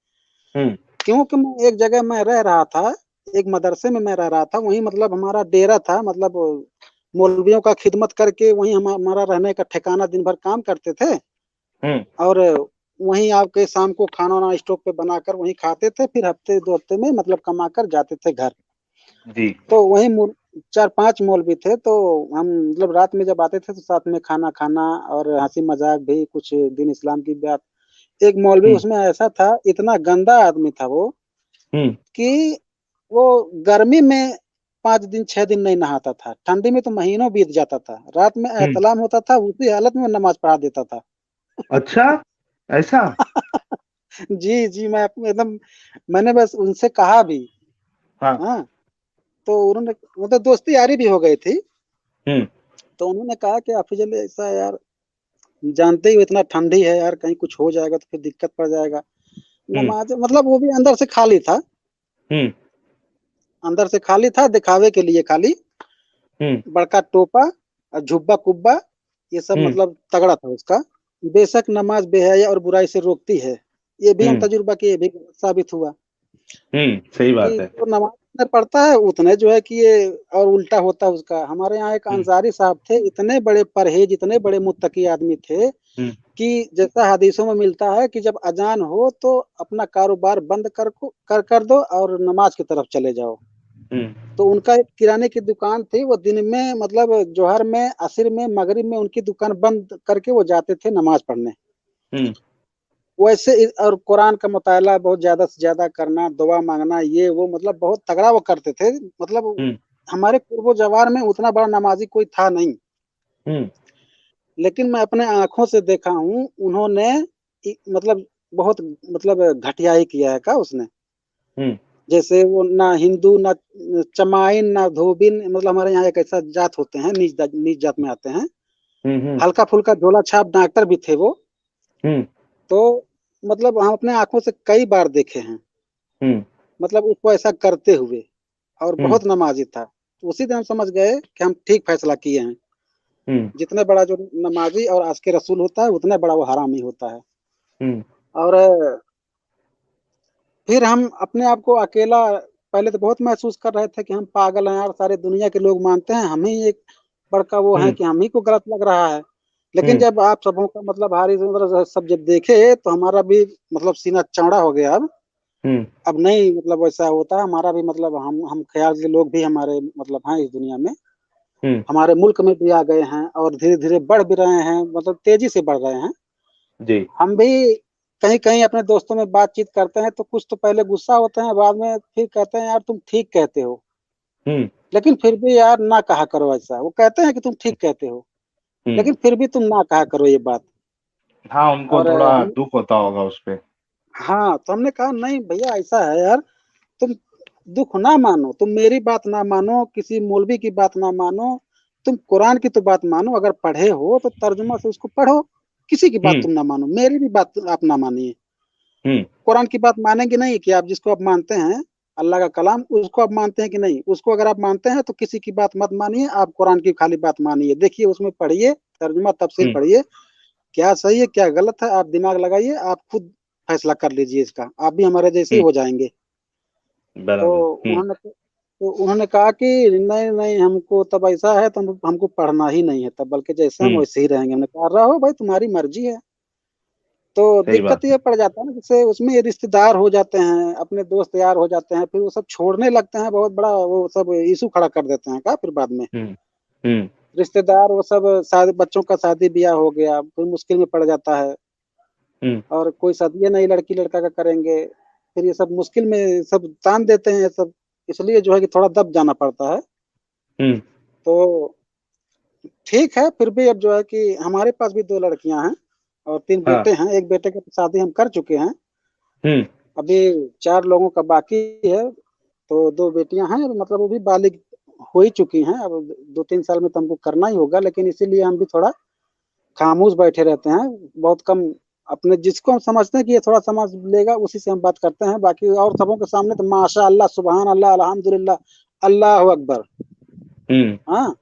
हम्म। क्योंकि मैं एक जगह में रह रहा था, एक मदरसे में मैं रह रहा था, वहीं मतलब हमारा डेरा था, मतलब मौलवियों का खिदमत करके वहीं हमारा रहने का ठिकाना, दिन भर काम करते थे। हम्म। और वहीं आपके शाम को खाना वाना स्टोव पे बनाकर वहीं खाते थे, फिर हफ्ते दो हफ्ते में मतलब कमा कर जाते थे घर। जी। तो वहीं चार पांच मौलवी थे, तो हम मतलब रात में जब आते थे तो साथ में खाना खाना और हंसी मजाक भी, कुछ दिन इस्लाम की बात। एक मौलवी हम्म। उसमें ऐसा था, इतना गंदा आदमी था वो, हम्म। कि वो गर्मी में 5 दिन 6 दिन नहीं नहाता था, ठंडी में तो महीनों बीत जाता था, रात में हम्म। एहतलाम होता था, उसी हालत में नमाज पढ़ा देता था। अच्छा, ऐसा? जी जी, मैं एकदम, मैंने बस उनसे कहा भी। हाँ। हाँ, तो उन्होंने, मतलब दोस्ती यारी भी हो गई थी। हम्म। तो उन्होंने कहा कि अफजल ऐसा है यार, जानते ही हो इतना ठंडी है यार, कहीं कुछ हो जाएगा तो फिर दिक्कत पड़ जाएगा। हम्म। नमाज मतलब वो भी अंदर से खाली था, हम्म। अंदर से खाली था, दिखावे के लिए खाली। हम्म। बड़का टोपा और झुब्बा कुब्बा, ये सब हम्म। मतलब तगड़ा था उसका। बेशक नमाज बेहया और बुराई से रोकती है, ये भी हम हम्म। तजुर्बा किए, भी साबित हुआ हम्म। सही कि बात है। जो नमाज में पढ़ता है उतने जो है कि ये, और उल्टा होता है उसका। हमारे यहाँ एक हम्म। अंसारी साहब थे, इतने बड़े परहेज, इतने बड़े मुत्तकी आदमी थे हम्म। कि जैसा हदीसों में मिलता है कि जब अजान हो तो अपना कारोबार बंद कर दो और नमाज की तरफ चले जाओ। हम्म। तो उनका एक किराने की दुकान थी, वो दिन में मतलब जोहर में, असर में, मगरिब में उनकी दुकान बंद करके वो जाते थे नमाज पढ़ने। हम्म। वैसे और कुरान का मुताला बहुत ज्यादा से ज्यादा करना, दुआ मांगना, ये वो मतलब बहुत तगड़ा वो करते थे। मतलब हम्म। हमारे पूर्वो जवार में उतना बड़ा नमाजी कोई था नहीं। हम्म। लेकिन मैं अपने आंखों से देखा हूँ, उन्होंने मतलब बहुत मतलब घटियाई किया है का उसने। हम्म। जैसे वो ना हिंदू, ना चमाइन, ना धोबिन, मतलब हमारे यहाँ एक ऐसा जात होते हैं, नीच जात में आते हैं। हम्म। हल्का फुल्का झोला छाप डॉक्टर भी थे वो। हम्म। तो मतलब हम अपने आंखों से कई बार देखे हैं, हम्म। मतलब उसको ऐसा करते हुए। और हम्म। बहुत नमाजी था, तो उसी दिन हम समझ गए कि हम ठीक फैसला किए हैं। हम्म। जितने बड़ा जो नमाजी और आस्के रसूल होता है उतने बड़ा वो हरामी होता है। हम्म। और फिर हम अपने आप को अकेला, पहले तो बहुत महसूस कर रहे थे कि हम पागल हैं यार, सारे दुनिया के लोग मानते हैं, हम ही एक बड़का वो है हम्म। कि हम ही को गलत लग रहा है। लेकिन हम्म। जब आप सबों का मतलब हारी मतलब सब जब देखे तो हमारा भी मतलब सीना चौड़ा हो गया। हम्म। अब नहीं मतलब वैसा होता है, हमारा भी मतलब हम ख्याल के लोग भी हमारे मतलब हैं इस दुनिया में, हम्म। हमारे मुल्क में भी आ गए हैं और धीरे धीरे बढ़ भी रहे हैं, मतलब तेजी से बढ़ रहे हैं। जी। हम भी कहीं कहीं अपने दोस्तों में बातचीत करते हैं तो कुछ तो पहले गुस्सा होते हैं, बाद में फिर कहते हैं यार तुम ठीक कहते हो। हम्म। लेकिन फिर भी यार ना कहा करो ऐसा, वो कहते हैं कि तुम ठीक कहते हो, हम्म। लेकिन फिर भी तुम ना कहा करो ये बात। हाँ, उनको और थोड़ा हम दुख होता होगा उस पे। हाँ, तो हमने कहा नहीं भैया ऐसा है यार, तुम दुख ना मानो, तुम मेरी बात ना मानो, किसी मौलवी की बात ना मानो, तुम कुरान की तो बात मानो, अगर पढ़े हो तो तर्जुमा से उसको पढ़ो, किसी की बात हुँ, तुम ना मानो, मेरी भी बात आप ना मानिए। हुँ, कुरान की बात मानेंगे नहीं कि आप जिसको आप मानते हैं अल्लाह का कलाम, उसको आप मानते हैं कि नहीं, उसको अगर आप मानते हैं तो किसी की बात मत मानिए, आप कुरान की खाली बात मानिए, देखिए उसमें पढ़िए, तर्जुमा तफसीर हुँ, पढ़िए, क्या सही है क्या गलत है, आप दिमाग लगाइए, आप खुद फैसला कर लीजिए इसका, आप भी हमारे जैसे ही हुँ, हो जाएंगे। तो बराबर। हुँ, उन्होंने कहा कि नहीं नहीं, हमको तब ऐसा है तो हमको पढ़ना ही नहीं है तब, बल्कि जैसे हम हुँ, वैसे ही रहेंगे। हमने कहा रहो भाई, तुम्हारी मर्जी है। तो सही बात दिक्कत है। ये पड़ जाता है ना, जैसे उसमें रिश्तेदार हो जाते हैं, अपने दोस्त यार हो जाते हैं, फिर वो सब छोड़ने लगते हैं, बहुत बड़ा वो सब इशू खड़ा कर देते हैं का फिर बाद में। हुँ, हुँ, रिश्तेदार वो सब शादी, बच्चों का शादी ब्याह हो गया, फिर मुश्किल में पड़ जाता है, हुँ, और कोई शादी नहीं लड़की लड़का का करेंगे, फिर ये सब मुश्किल में सब तान देते हैं ये सब, इसलिए जो है कि थोड़ा दब जाना पड़ता है। हुँ, तो ठीक है, फिर भी अब जो है कि हमारे पास भी 2 लड़कियां हैं और 3 हाँ, बेटे हैं, एक बेटे की शादी हम कर चुके हैं, हुँ, अभी 4 लोगों का बाकी है। तो 2 बेटियां हैं, मतलब वो भी बालिग हो ही चुकी हैं, अब 2-3 साल में तो हमको करना ही होगा, लेकिन इसीलिए हम भी थोड़ा खामोश बैठे रहते हैं, बहुत कम अपने जिसको हम समझते हैं कि ये थोड़ा समझ लेगा उसी से हम बात करते हैं, बाकी और सबों के सामने तो माशा अल्लाह, सुबहान अल्लाह, अल्हम्दुलिल्लाह, अल्लाह अकबर। हुँ। हाँ,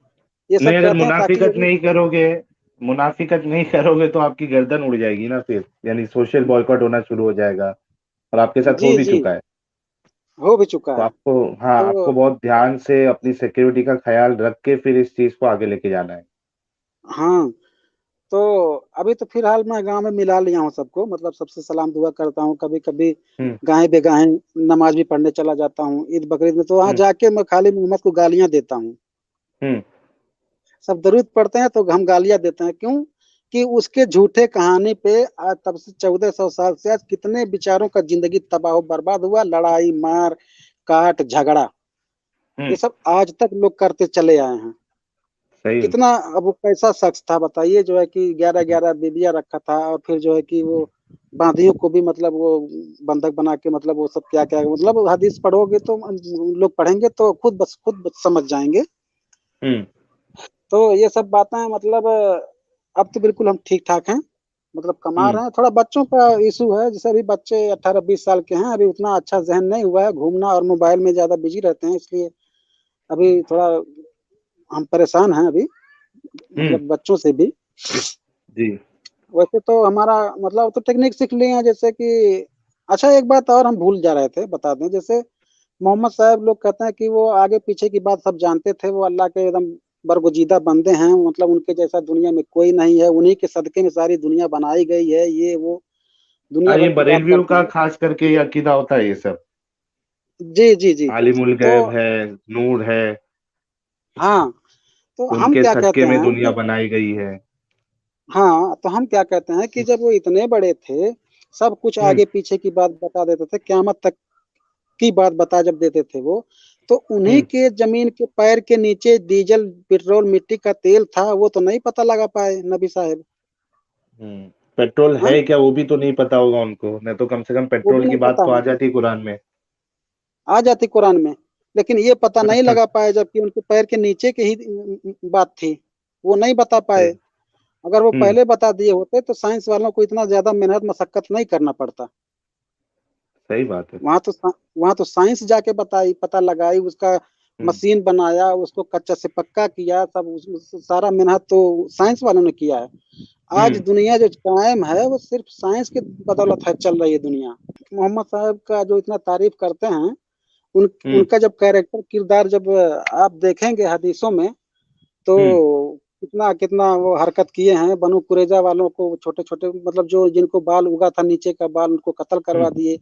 ये सब नहीं, अगर कहते हैं ताकि मुनाफ़िक़त यदि नहीं करोगे, मुनाफ़िक़त नहीं करोगे तो आपकी गर्दन उड़ जाएगी ना फिर, यानी सोशल बॉयकॉट होना शुरू हो जाएगा और आपके साथ जी हो भी जी, चुका है। हो भी चुका तो है। आपको हाँ, आपको तो बहुत ध्यान से अपनी सिक्योरिटी का ख़्याल रख के फिर इस चीज़ को आगे लेके जाना है। हाँ, तो अभी तो फिलहाल मैं गाँव में मिला लिया हूँ सबको, मतलब सबसे सलाम दुआ करता हूँ, कभी-कभी हुँ, गाएँ-बेगाएँ नमाज़ भी पढ़ने चला जाता हूँ, ईद बकरीद में तो वहाँ हुँ, जाके मैं खाली मोहम्मद को गालियाँ देता हूँ। हुँ, सब दरूद पढ़ते हैं तो हम गालियाँ देते हैं, क्यों? कि उसके झूठे कहानी पे आज तब से 1400 साल से आज कितने बेचारों का ज़िंदगी तबाह बर्बाद हुआ, लड़ाई, मार, काट, झगड़ा, हुँ, ये सब आज तक लोग करते चले आए हैं। सही है। कितना, अब वो कैसा शख्स था बताइए, जो है कि हुँ, 11-11 बीवियाँ रखा था, और फिर जो है कि वो बाँदियों को भी मतलब वो बंधक बना के, मतलब वो सब क्या-क्या, मतलब हदीस पढ़ोगे तो लोग पढ़ेंगे तो खुद समझ जाएँगे। हुँ, तो ये सब बातें मतलब अब तो बिल्कुल हम ठीक-ठाक हैं, मतलब कमा हुँ, रहे हैं। थोड़ा बच्चों का इश्यू है, जैसे अभी बच्चे 18-20 साल के हैं, अभी उतना अच्छा ज़हन नहीं हुआ है, घूमना और मोबाइल में ज़्यादा बिज़ी रहते हैं, इसलिए अभी थोड़ा हम परेशान हैं अभी, हुँ, मतलब बच्चों से भी। जी, वैसे तो हमारा मतलब तो टेक्निक सीख लिए हैं, जैसे कि अच्छा एक बात और हम भूल जा रहे थे बता दें, जैसे मोहम्मद साहब लोग कहते हैं कि वो आगे पीछे की बात सब जानते थे, वो अल्लाह के एकदम बरगुजीदा बंदे हैं, मतलब उनके जैसा दुनिया में कोई नहीं है, उन्हीं के सदके में सारी दुनिया बनाई गई है, ये वो हाँ, दुनिया ये भर की बात बरेलवियों करते का हैं। ख़ास करके ये अकीदा होता है ये सब। जी, जी, जी। आलिमुल तो गैब है, नूर है, हाँ, तो हम उनके क्या सदक़े कहते में हैं दुनिया कि बनाई गई है। हाँ, तो हम क्या कहते हैं कि जब वो इतने बड़े थे, सब कुछ हुँ, आगे पीछे की बात बता देते थे, क़यामत तक की बात बता जब देते थे वो, तो उन्हीं हुँ, के ज़मीन के पैर के नीचे डीज़ल, पेट्रोल, मिट्टी का तेल था, वो तो नहीं पता लगा पाए नबी साहब, हुँ। पेट्रोल हाँ? है क्या वो भी तो नहीं पता होगा उनको, नहीं तो कम से कम वो भी पेट्रोल की नहीं बात पता तो आ है, जाती कुरान में। आ जाती कुरान में, लेकिन ये पता नहीं लगा पाए, जबकि उनके पैर के नीचे की ही बात थी, वो नहीं बता सही। पाए। अगर वो हुँ, पहले बता दिए होते तो साइंस वालों को इतना ज़्यादा मेहनत मशक्कत नहीं करना पड़ता। सही बात है। वहाँ तो साइंस जाके बताई, पता लगाई, उसका हुँ, मशीन बनाया, उसको कच्चा से पक्का किया, सब उस सारा मेहनत तो साइंस वालों ने किया है। आज हुँ, दुनिया जो कायम है, वो सिर्फ़ साइंस की बदौलत है, चल रही है दुनिया। मोहम्मद साहब का जो इतना तारीफ़ करते हैं, हुँ, उनका जब कैरेक्टर किरदार जब आप देखेंगे हदीसों में, तो हुँ, कितना कितना वो हरकत किए हैं, बनु कुरैज़ा वालों को छोटे-छोटे, मतलब जो जिनको बाल उगा था नीचे का बाल, उनको कत्ल हुँ, करवा दिए।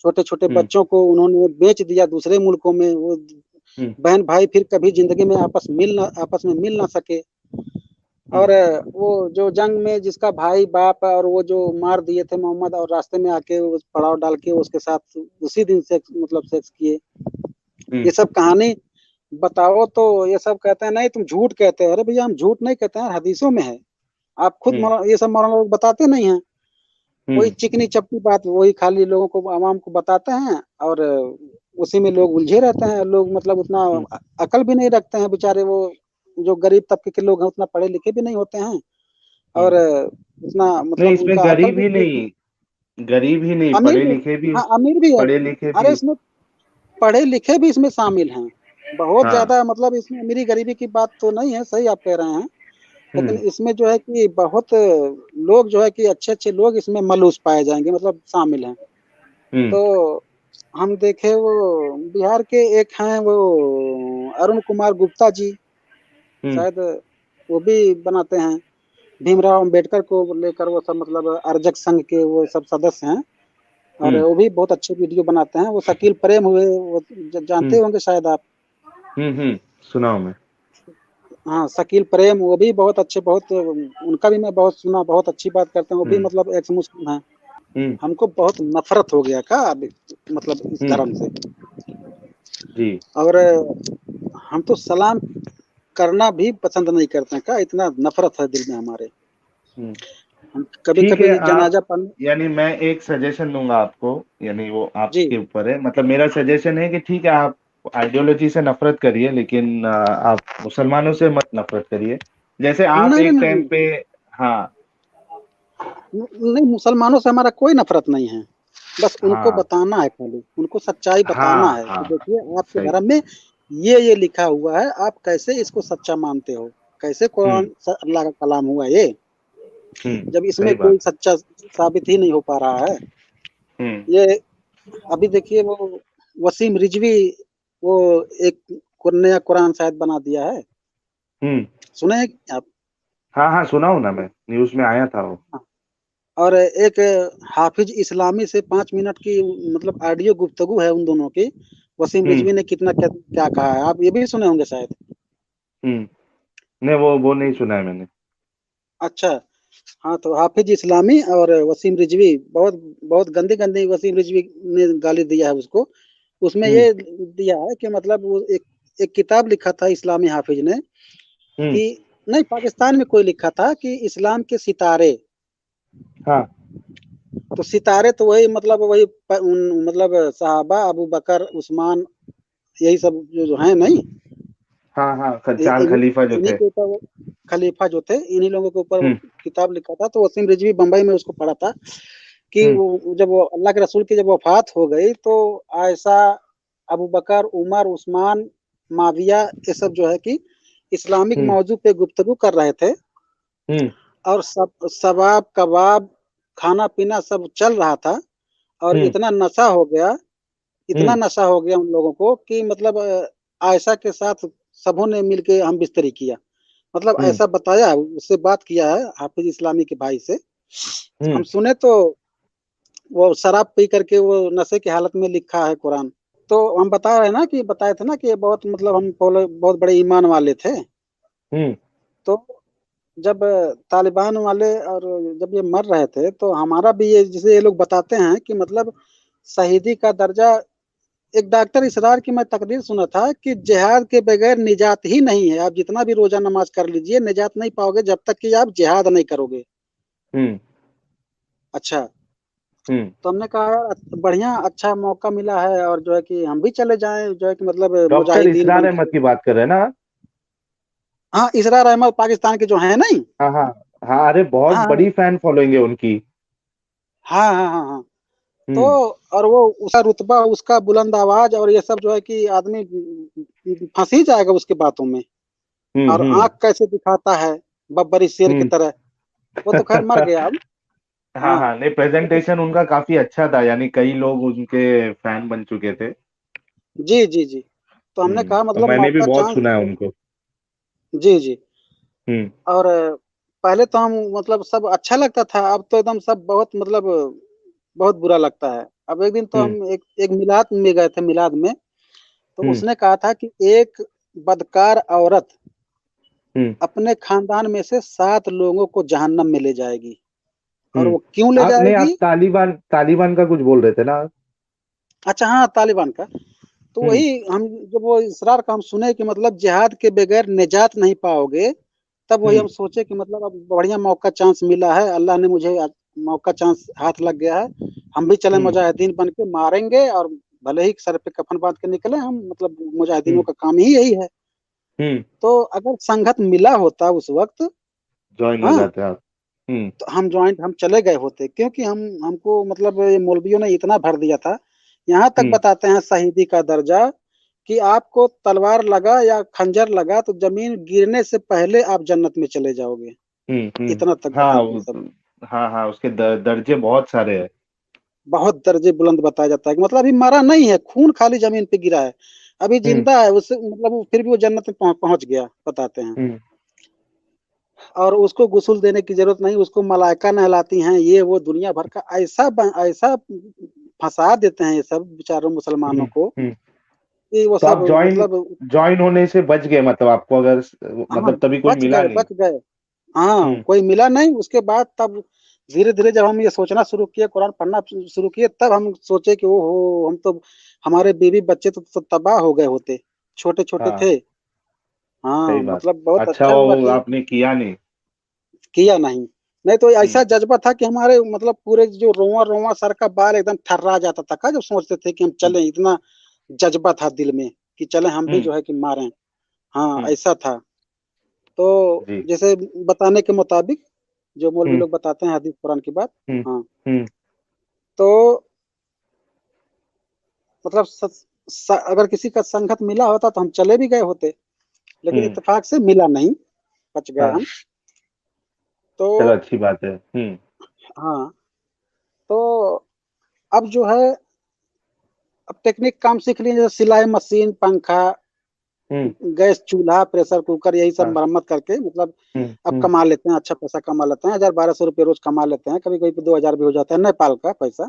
छोटे-छोटे हुँ, बच्चों को उन्होंने बेच दिया दूसरे मुल्कों में, वो हुँ, बहन-भाई फिर कभी ज़िंदगी में आपस में मिल ना सके। हुँ, और वो जो जंग में जिसका भाई बाप और वो जो मार दिए थे मोहम्मद, और रास्ते में आके वो पड़ाव डाल के उसके साथ उसी दिन सेक्स किए। हुँ, ये सब कहानी बताओ तो ये सब कहते हैं नहीं तुम झूठ कहते हो। अरे भैया हम झूठ नहीं कहते हैं, हदीसों में है। आप खुद हुँ, ये सब मौलाना लोग बताते नहीं हैं। वही चिकनी चपटी बात, वही खाली लोगों को, आवाम को बताते हैं और उसी में लोग उलझे रहते हैं। लोग मतलब उतना अकल भी नहीं रखते हैं बेचारे, वो जो गरीब तबके के लोग हैं उतना पढ़े लिखे भी नहीं होते हैं और उतना नहीं, मतलब इसमें उनका अकल गरीब भी ही ठीक नहीं, नहीं। गरीब ही नहीं, अमीर पढ़े भी, लिखे भी, हाँ अमीर भी है। पढ़े लिखे अरे भी। इसमें पढ़े लिखे भी इसमें शामिल हैं बहुत हाँ। ज्यादा, मतलब इसमें अमीरी गरीबी की बात तो नहीं है, सही आप कह रहे हैं। लेकिन हम्म। इसमें जो है कि बहुत लोग जो है कि अच्छे अच्छे लोग इसमें मलूस पाए जाएंगे, मतलब शामिल हैं। हम्म। तो हम देखे वो बिहार के एक हैं वो अरुण कुमार गुप्ता जी, हम्म। शायद वो भी बनाते हैं। भीमराव अंबेडकर को लेकर वो सब मतलब अर्जक संघ के वो सब सदस्य हैं और हम्म। वो भी बहुत अच्छे वीडियो बनाते हैं। वो शकील प्रेम हुए, वो जानते हम्म। होंगे शायद आप। सुनाओ मैं। हाँ शकील प्रेम, वो भी बहुत अच्छे, बहुत उनका भी मैं बहुत सुना, बहुत अच्छी बात करते हैं वो भी, हम्म। मतलब एक मुस्लिम है। हम्म। हमको बहुत नफरत हो गया का अभी, मतलब इस हम्म। धर्म से। जी। और हम तो सलाम करना भी पसंद नहीं करते हैं का, इतना नफरत है दिल में हमारे। हम्म। हम कभी ठीक है, कभी आप, जनाजा पढ़। यानी मैं एक सजेशन दूंगा आपको, यानी वो जी आपके ऊपर है, मतलब मेरा सजेशन है कि ठीक है, आप आइडियोलॉजी से नफरत करिए, लेकिन आप मुसलमानों से मत नफरत करिए। जैसे आप नहीं नहीं एक टाइम नहीं, पे। हाँ। नहीं मुसलमानों से हमारा कोई नफरत नहीं है। बस उनको हाँ। बताना है, खाली उनको सच्चाई बताना हाँ। है कि हाँ। देखिए आपके सही। धर्म में ये लिखा हुआ है, आप कैसे इसको सच्चा मानते हो, कैसे कुरान हम्म। अल्लाह का कलाम हुआ ये, जब इसमें सही कोई बात। सच्चा साबित ही नहीं हो पा रहा है। हम्म। ये अभी देखिए वो वसीम रिजवी, वो एक नया कुरान शायद बना दिया है, हम्म। सुने हैं आप? हाँ हाँ, सुना हूं ना, मैं न्यूज में आया था वो। और एक हाफिज इस्लामी से 5 मिनट की मतलब ऑडियो गुफ्तगू है उन दोनों की। वसीम हम्म। रिजवी ने कितना क्या, क्या कहा है, आप ये भी सुने होंगे शायद। हम्म। नहीं, वो नहीं सुना है मैंने। अच्छा, हाँ तो हाफिज इस्लामी और वसीम रिजवी, बहुत बहुत गंदी गंदी वसीम रिजवी ने गाली दिया है उसको। उसमें हम्म। ये दिया है कि मतलब वो एक किताब लिखा था इस्लामी हाफिज ने हम्म। कि, नहीं पाकिस्तान में कोई लिखा था कि इस्लाम के सितारे। हाँ। तो सितारे तो वही मतलब वही मतलब सहाबा अबू बकर उस्मान, यही सब जो है नहीं, हाँ हाँ, चार खलीफा जो इन्हीं थे। के ऊपर वो खलीफा जो थे, इन्हीं लोगों के ऊपर वो हम्म। किताब लिखा था। तो वसीम रिजवी बम्बई में उसको पढ़ा था कि हम्म। वो जब वो अल्लाह के रसूल की जब वफात हो गई तो आयशा, अबू बकर, उमर, उस्मान, माविया, ये सब जो है कि इस्लामिक हम्म। मौजू पे गुफ्तगू कर रहे थे हम्म। और सब सबाब कबाब खाना पीना सब चल रहा था। और हम्म। इतना नशा हो गया, इतना हम्म। नशा हो गया उन लोगों को कि मतलब आयशा के साथ सबों ने मिलके हम बिस्तरी किया, मतलब हम्म। ऐसा बताया, उससे बात किया है हाफिज इस्लामी के भाई से। हम हम्म। सुने तो वो शराब पी करके वो नशे की हालत में लिखा है कुरान। तो हम बता रहे हैं ना कि बताए थे ना कि ये बहुत मतलब हम बहुत बड़े ईमान वाले थे। हम्म। तो जब तालिबान वाले और जब ये मर रहे थे तो हमारा भी ये, जिसे ये लोग बताते हैं कि मतलब शहीदी का दर्जा, एक डॉक्टर इसरार की मैं तकरीर सुना था कि जिहाद के बगैर निजात ही नहीं है, आप जितना भी रोजा नमाज कर लीजिए निजात नहीं पाओगे जब तक कि आप जिहाद नहीं करोगे। हम्म। अच्छा, हम्म। तो हमने कहा यार बढ़िया अच्छा मौका मिला है और जो है कि हम भी चले जाएं, जो है कि मतलब डॉक्टर मुजाहिदीन इसरार बन अहमद के। की बात कर रहे हैं ना? हाँ इसरार अहमद पाकिस्तान के जो है नहीं। हाँ हाँ। हाँ, अरे बहुत हाँ बड़ी फैन फॉलोइंग है उनकी। हाँ हाँ हाँ हाँ। तो हम्म। और वो उसका रुतबा, उसका बुलंद आवाज और ये सब जो है कि आदमी फंस ही जाएगा उसकी बातों में। हम्म। और हम्म। आंख कैसे दिखाता है बब्बरी शेर की हम्म। तरह। वो तो खैर मर गया अब। हाँ हाँ हाँ, नहीं, वो तो, प्रेजेंटेशन उनका काफी अच्छा था, यानी कई लोग उनके फैन बन चुके थे। जी जी जी। तो हमने कहा और मतलब मैंने भी मौका बहुत चांस। सुना है उनको। जी जी। हम्म। और पहले तो हम मतलब सब अच्छा लगता था, अब तो एकदम सब बहुत मतलब बहुत बुरा लगता है। अब एक दिन तो हम्म। हम एक मिलाद में गए थे, मिलाद में तो हम्म। उसने कहा था कि एक बदकार औरत हम्म। अपने खानदान में से 7 लोगों को जहन्नम में ले जाएगी। और हम्म। वो क्यों ले आप नहीं, आप जाएगी? तालिबान तालिबान का कुछ बोल रहे थे ना? अच्छा हाँ तालिबान का। तो हम्म। वही हम जब वो इसरार का हम सुने कि मतलब जिहाद के बगैर निजात नहीं पाओगे, तब वही हम्म। हम सोचे कि मतलब अब बढ़िया मौका चांस मिला है, अल्लाह ने मुझे मौका चांस हाथ लग गया है, हम भी चले मुजाहिदीन बन के मारेंगे, और भले ही सर पे कफन बांध के निकले हम, मतलब मुजाहिदीनों का काम ही यही है। तो अगर संगत मिला होता उस वक्त, ज्वाइन हो हाँ, जाते आप। तो हम चले गए होते, क्योंकि हमको मतलब ये मौलवियों ने इतना भर दिया था, यहाँ तक बताते हैं शहीदी का दर्जा, कि आपको तलवार लगा या खंजर लगा तो जमीन गिरने से पहले आप जन्नत में चले जाओगे, इतना तक हाँ बताते हैं सब। हाँ हाँ, उसके दर्जे बहुत सारे हैं। बहुत दर्जे बुलंद बताया जाता है कि मतलब अभी मरा नहीं है, खून खाली जमीन पे गिरा है, अभी हम्म जिंदा है, उससे मतलब फिर भी वो जन्नत में पहुंच गया, बताते हैं। हम्म और उसको गुस्ल देने की जरूरत नहीं, उसको मलाइका नहलाती हैं, ये वो दुनिया भर का ऐसा फंसा देते हैं ये सब बेचारों मुसलमानों हम्म को, हम्म। कि वो तो सब आप ज्वाइन मतलब, ज्वाइन होने से बच गए, मतलब आपको अगर हाँ, मतलब तभी कोई मिला नहीं। बच गए। हाँ, हम्म कोई मिला नहीं, उसके बाद तब धीरे धीरे जब हम ये सोचना शुरू किए, कुरान पढ़ना शुरू किए, तब हम सोचे कि वो हो, हम तो, हमारे बीवी बच्चे तो तबाह हो गए होते, छोटे छोटे हाँ, थे। सही हाँ, बात। मतलब बहुत अच्छा अच्छा हुआ वो कि आपने किया नहीं। किया नहीं, नहीं तो हम्म ऐसा जज्बा था कि हमारे मतलब पूरे जो रोवा रोवा सर का बाल एकदम ठर्रा जाता था, जब सोचते थे कि हम हम्म चलें, इतना जज्बा था दिल में कि चले हम भी हम्म जो है कि मारें। हाँ, हम्म, ऐसा था। तो जी। जैसे बताने के मुताबिक, जो मौलवी हम्म लोग बताते हैं हदीस कुरान की बात। हम्म हाँ, हम्म तो मतलब अगर किसी का संगत मिला होता तो हम चले भी गए होते, लेकिन हम्म। इत्तेफाक से मिला नहीं, बच गए हाँ, हम। तो चलो अच्छी बात है। हाँ, तो अब जो है, अब टेक्निक काम सीख लिए, जैसे सिलाई मशीन, पंखा, हम्म गैस चूल्हा, प्रेशर कुकर, यही सब हाँ मरम्मत करके मतलब हम्म अब हम्म कमा लेते हैं, अच्छा पैसा कमा लेते हैं, 1,000-1,200 रुपये रोज कमा लेते हैं, कभी कभी 2,000 भी हो जाता है, नेपाल का पैसा।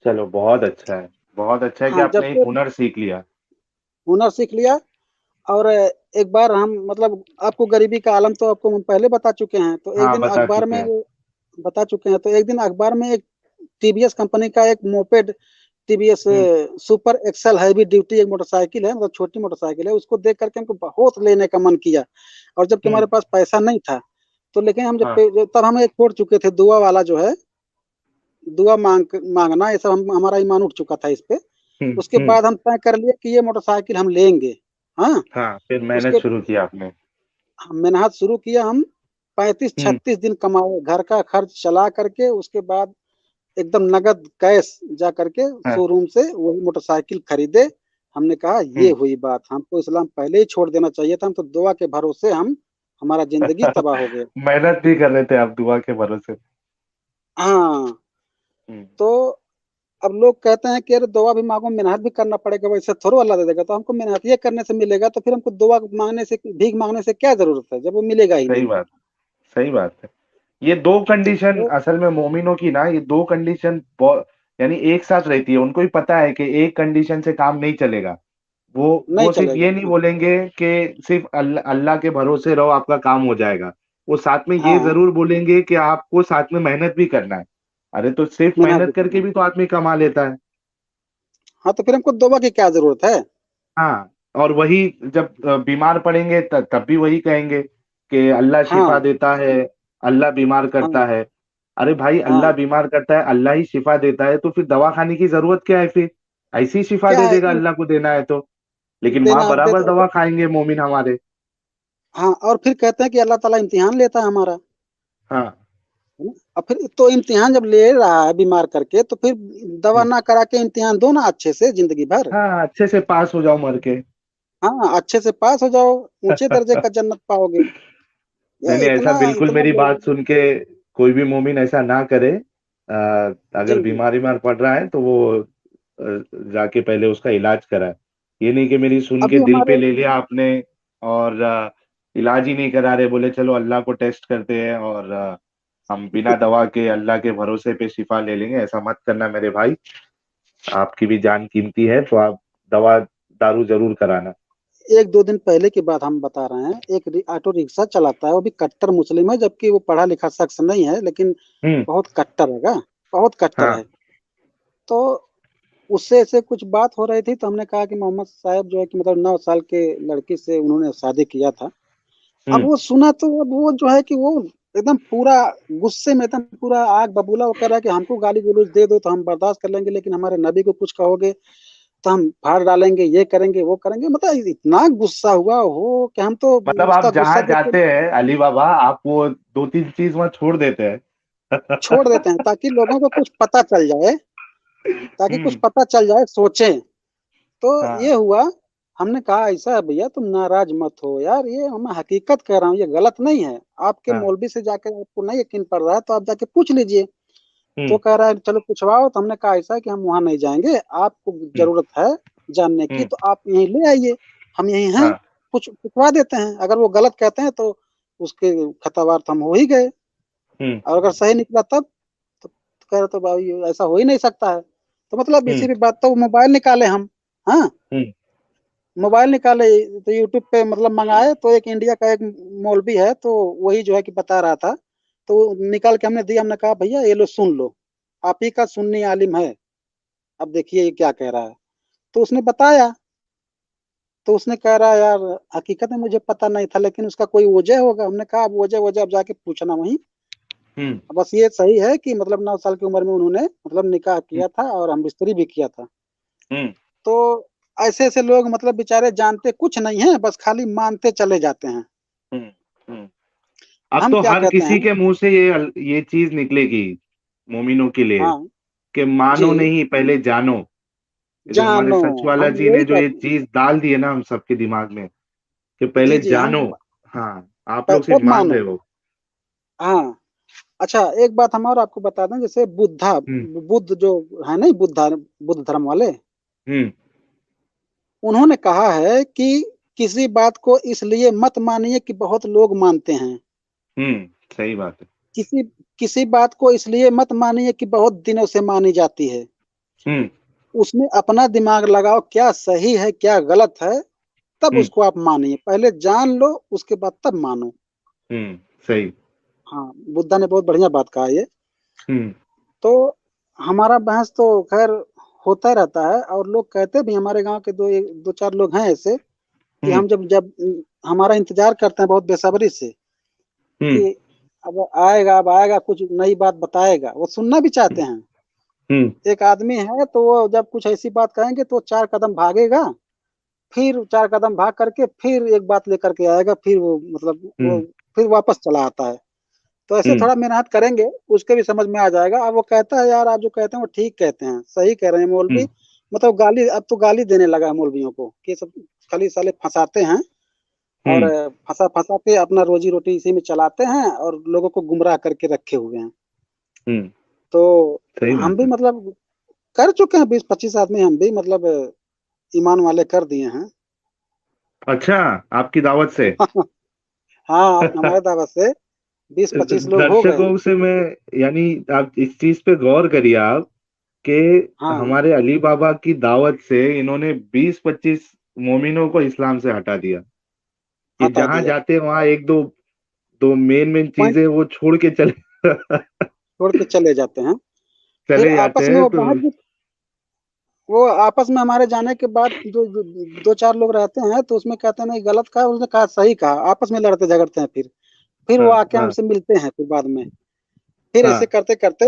चलो बहुत अच्छा है, बहुत अच्छा है कि हाँ, जब आपने एक से हुनर सीख लिया। हुनर सीख लिया, और एक बार हम मतलब, आपको गरीबी का आलम तो आपको हम पहले बता चुके हैं, तो एक हाँ, दिन बता अखबार चुके में हैं। वो बता चुके हैं, तो एक दिन अखबार में एक टीवीएस कंपनी का एक मोपेड, टीवीएस हम्म सुपर एक्सल हैवी ड्यूटी एक मोटरसाइकिल है, मतलब छोटी मोटरसाइकिल है, उसको देख करके हमको बहुत लेने का मन किया, और जबकि हमारे हम्म पास पैसा नहीं था, तो लेकिन हम हाँ तब हम एक छोड़ चुके थे, दुआ वाला जो है, दुआ मांगना, ये सब हमारा ईमान उठ चुका था इस पे। उसके हम्म। बाद हम तय कर लिए कि ये मोटरसाइकिल हम लेंगे। हाँ, हाँ, फिर मेहनत उसके शुरू किया आपने। मेहनत शुरू किया हम, पैंतीस हम्म छत्तीस दिन कमाए, घर का खर्च चला करके, उसके बाद एकदम नगद कैश जा करके हाँ शोरूम से वही मोटरसाइकिल खरीदे। हमने कहा ये हम्म। हुई बात, हमको इस्लाम पहले ही छोड़ देना चाहिए था, हम तो दुआ के भरोसे हम, हमारा जिंदगी तबाह हो गया। मेहनत नहीं कर रहे थे आप दुआ के भरोसे। हाँ, हम्म। तो अब लोग कहते हैं कि अरे दुआ भी मांगो, मेहनत भी करना पड़ेगा, वैसे थोड़ा अल्लाह दे देगा, तो हमको मेहनत ये करने से मिलेगा, तो फिर हमको दुआ मांगने से, भीख मांगने से क्या जरूरत है, जब वो मिलेगा ही सही नहीं। बात, सही बात है। ये दो कंडीशन तो असल में मोमिनों की ना, ये दो कंडीशन बहुत, यानी एक साथ रहती है। उनको ही पता है कि एक कंडीशन से काम नहीं चलेगा। नहीं वो सिर्फ चलेगा। ये नहीं बोलेंगे कि सिर्फ अल्लाह अल्लाह के भरोसे रहो आपका काम हो जाएगा। वो साथ में ये हाँ, जरूर बोलेंगे कि आपको साथ में मेहनत भी करना है। अरे तो सिर्फ मेहनत भी मेहनत करना करके है। भी तो आदमी कमा लेता है। हाँ, तो फिर हमको दुआ की क्या जरूरत है। हाँ, और वही जब बीमार पड़ेंगे तब भी वही कहेंगे कि अल्लाह शिफा हाँ, देता है, अल्लाह बीमार हाँ, करता है। अरे भाई, अल्लाह हाँ, बीमार करता है, अल्लाह ही शिफा देता है, तो फिर दवा खाने की जरूरत क्या है फिर? ऐसी शिफा क्या दे है देगा अल्लाह को देना है तो। लेकिन वहां देना बराबर देता। दवा खाएंगे मोमिन हमारे। हाँ, और फिर कहते हैं कि अल्लाह ताला इम्तिहान लेता है हमारा, हाँ। है ना? और फिर तो इम्तिहान जब ले रहा है बीमार करके, तो फिर दवा हम्म। ना करा के इम्तिहान दो ना अच्छे से जिंदगी भर। हाँ, अच्छे से पास हो जाओ मर के। हाँ, अच्छे से पास हो जाओ, ऊंचे दर्जे का जन्नत पाओगे। नहीं ये नहीं, ऐसा इतना बिल्कुल इतना मेरी बात लोग। सुन के कोई भी मोमिन ऐसा ना करे। अगर जी, जी। बीमार बीमार पड़ रहा है तो वो जाके पहले उसका इलाज कराए। ये नहीं कि मेरी सुन के अभी दिल पे हमारे, ले लिया आपने और इलाज ही नहीं करा रहे, बोले चलो अल्लाह को टेस्ट करते हैं और हम बिना दवा के अल्लाह के भरोसे पे शिफा ले लेंगे। ऐसा मत करना मेरे भाई। आपकी भी जान कीमती है, तो आप दवा दारू जरूर कराना। 1-2 दिन पहले की बात हम बता रहे हैं, एक ऑटो रिक्शा चलाता है, वो भी कट्टर मुस्लिम है, जबकि वो पढ़ा लिखा शख्स नहीं है, लेकिन हम्म। बहुत कट्टर है, बहुत कट्टर हाँ। है। तो उससे ऐसे कुछ बात हो रही थी, तो हमने कहा कि मोहम्मद साहब जो है कि मतलब 9 साल के लड़की से उन्होंने शादी किया था। अब हम्म वो सुना, तो अब वो जो है कि वो एकदम पूरा गुस्से में, एकदम पूरा आग बबूला वो कह रहा है कि हमको गाली गलौज दे दो तो हम बर्दाश्त कर लेंगे, लेकिन हमारे नबी को कुछ कहोगे तो हम फाड़ डालेंगे, ये करेंगे वो करेंगे। मतलब इतना गुस्सा हुआ हो कि हम तो मतलब उसका आप गुस्सा जहाँ देख के जाते हैं अली बाबा, आप वो दो तीन चीज वहां छोड़ देते हैं। छोड़ देते हैं ताकि लोगों को कुछ पता चल जाए, ताकि कुछ हम्म। पता चल जाए, सोचें। तो हाँ। ये हुआ। हमने कहा ऐसा है भैया, तुम नाराज मत हो यार, ये मैं हकीकत कह रहा हूँ, ये गलत नहीं है। आपके हाँ। मौलवी से जाकर आपको नहीं यकीन पड़ रहा है तो आप जाके पूछ लीजिए। तो हम्म। कह रहा है चलो पूछवाओ। तो हमने कहा ऐसा है कि हम वहां नहीं जाएंगे, आपको हम्म। जरूरत है जानने की हम्म। तो आप यहीं ले आइए, हम यहीं हैं, हाँ। पूछवा देते हैं। अगर वो गलत कहते हैं तो उसके खतावार तो हम हो ही गए, हम्म। और अगर सही निकला तब तो कह रहे तो भाई ऐसा हो ही नहीं सकता है। तो मतलब इसी हम्म। भी बात, तो मोबाइल निकाले हम। हाँ, हम्म। मोबाइल निकाले तो यूट्यूब पे मतलब मंगाए, तो एक इंडिया का एक मौलवी है, तो वही जो है कि बता रहा था। तो निकाल के हमने दिया, हमने कहा भैया ये लो सुन लो, आप ही का सुन्नी आलिम है, अब देखिए ये क्या कह रहा है। तो उसने बताया। तो उसने कह रहा है यार हकीकत में मुझे पता नहीं था, लेकिन उसका कोई वजह होगा। हमने कहा अब वजह वजह अब जाके पूछना वहीं। हम्म। बस ये सही है कि मतलब 9 साल की उम्र में उन्होंने मतलब निकाह किया था और हम बिस्तरी भी किया था। हम्म। तो ऐसे ऐसे लोग मतलब बेचारे जानते कुछ नहीं है, बस खाली मानते चले जाते हैं। हम्म। हम्म। अब हम तो क्या हर कहते किसी हैं। के मुंह से ये चीज निकलेगी मोमिनों के लिए, हाँ कि जी, मानो नहीं पहले जानो। ये जो हमारे जानो, सच वाला हम जी यही ने जो ये कहते हैं। चीज डाल दी है ना हम सबके दिमाग में, कि पहले जी जी, हम जानो। हाँ। आप लोग सिर्फ तब मान मानो। रहे हो। हाँ। अच्छा एक बात हम और आपको बता दें, जैसे हम्म। बुद्ध जो है नहीं, बुद्ध धर्म वाले, हम्म। उन्होंने कहा है कि किसी बात को इसलिए मत मानिए कि बहुत लोग मानते हैं, सही बात है। किसी किसी बात को इसलिए मत मानिए कि बहुत दिनों से मानी जाती है। हम्म। उसमें अपना दिमाग लगाओ, क्या सही है क्या गलत है, तब हम्म। उसको आप मानिए। पहले जान लो, उसके बाद तब मानो। सही। हाँ, बुद्धा ने बहुत बढ़िया बात कहा ये। हम्म। तो हमारा बहस तो खैर होता रहता है, और लोग कहते भी, हमारे गांव के दो चार लोग हैं ऐसे कि हम्म। हम जब जब हमारा इंतजार करते हैं बहुत बेसब्री से हम्म। कि अब आएगा कुछ नई बात बताएगा, वो सुनना भी चाहते हैं। हम्म। एक आदमी है तो वो जब कुछ ऐसी बात कहेंगे तो 4 कदम भागेगा, फिर 4 कदम भाग करके फिर एक बात लेकर के आएगा, फिर वो मतलब वो हम्म। फिर वापस चला आता है। तो ऐसे हम्म। थोड़ा मेहनत करेंगे, उसके भी समझ में आ जाएगा। अब वो कहता है यार आप जो कहते हैं वो ठीक कहते हैं, सही कह रहे हैं मौलवी। हम्म। मतलब गाली, अब तो गाली देने लगा है मौलवियों को कि ये सब खाली साले फंसाते हैं, और हम्म। फंसा फंसा के अपना रोजी रोटी इसी में चलाते हैं और लोगों को गुमराह करके रखे हुए हैं। हम्म। तो सही हम बात भी है। मतलब कर चुके हैं, 20-25 आदमी हम भी मतलब ईमान वाले कर दिए हैं। अच्छा, आपकी दावत से। हाँ, हमारे दावत से 20-25 लोग हो गए हैं। दर्शकों से मैं, यानी आप इस चीज पे गौर करिए आप, कि हाँ, हमारे अली बाबा की दावत से इन्होंने 20-25 मोमिनों को इस्लाम से हटा दिया। कि हटा जहां दिया। जाते हैं वहां एक दो दो मेन मेन पॉइंट चीजें वो छोड़ के चले छोड़ के चले जाते हैं। फिर चले जाते आपस में हैं वो तो। बहस भी, वो आपस में हमारे जाने के बाद दो चार लोग रहते हैं तो उसमें कहते हैं नहीं गलत कहा, उसने कहा सही कहा, आपस में लड़ते झगड़ते हैं। फिर वो हाँ। आके हाँ। हमसे मिलते हैं फिर बाद में। फिर ऐसे हाँ। करते करते,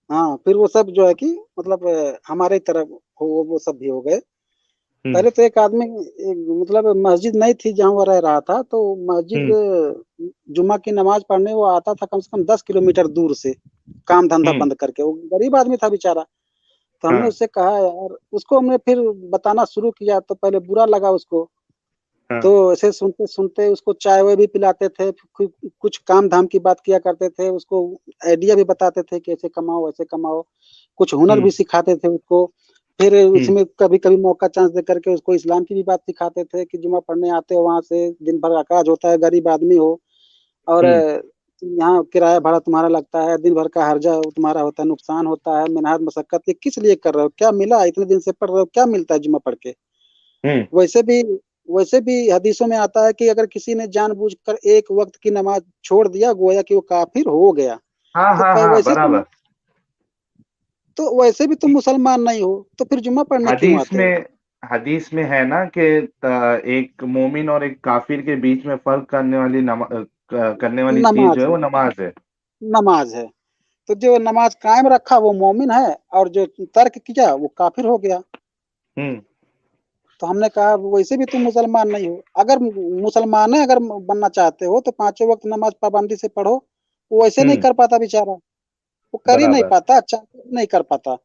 हाँ, फिर वो सब जो है कि मतलब हमारे तरफ वो सब भी हो गए। हम्म। पहले तो एक आदमी, मतलब मस्जिद नहीं थी जहाँ वो रह रहा था, तो मस्जिद हम्म। जुम्मा की नमाज पढ़ने वो आता था कम से कम 10 किलोमीटर दूर से, काम धंधा हम्म। बंद करके। वो गरीब आदमी था बेचारा। तो हमने हाँ। उससे कहा यार, उसको हमने फिर बताना शुरू किया तो पहले बुरा लगा उसको। हाँ। तो ऐसे सुनते सुनते उसको चाय वाय भी पिलाते थे, कुछ काम धाम की बात किया करते थे, उसको आइडिया भी बताते थे कि ऐसे कमाओ ऐसे कमाओ, कुछ हुनर हम्म। भी सिखाते थे उसको। फिर हम्म। उसमें कभी कभी मौका चांस दे करके उसको इस्लाम की भी बात सिखाते थे कि जुमा पढ़ने आते हो वहां से, दिन भर अकाज होता है, गरीब आदमी हो, और हम्म। यहाँ किराया भाड़ा तुम्हारा लगता है, दिन भर का हर्जा तुम्हारा होता है, नुकसान होता है, मेहनत मशक्कत, ये किस लिए कर रहे हो, क्या मिला इतने दिन से पढ़ रहे हो, क्या मिलता है जुमा पढ़ के। हम्म। वैसे भी वैसे भी हदीसों में आता है कि अगर किसी ने जानबूझकर एक वक्त की नमाज छोड़ दिया, गोया कि वो काफिर हो गया। हाँ। तो हाँ। हाँ, बराबर। वैसे भी तुम मुसलमान नहीं हो, तो फिर जुम्मा पढ़ने क्यों हदीस आते हो। में हदीस में है ना कि एक मोमिन और एक काफिर के बीच में फर्क करने वाली करने वाली चीज जो नमाज है है, वो नमाज है। नमाज है। तो जो नमाज कायम रखा वो मोमिन है, और जो तर्क किया वो काफिर हो गया। हम्म। तो हमने कहा वैसे भी तुम मुसलमान नहीं हो, अगर मुसलमान है, अगर बनना चाहते हो तो पांचों वक्त नमाज पाबंदी से पढ़ो। वो वैसे नहीं हम्म। कर पाता बेचारा, वो कर ही नहीं बराबर। पाता, अच्छा नहीं कर पाता।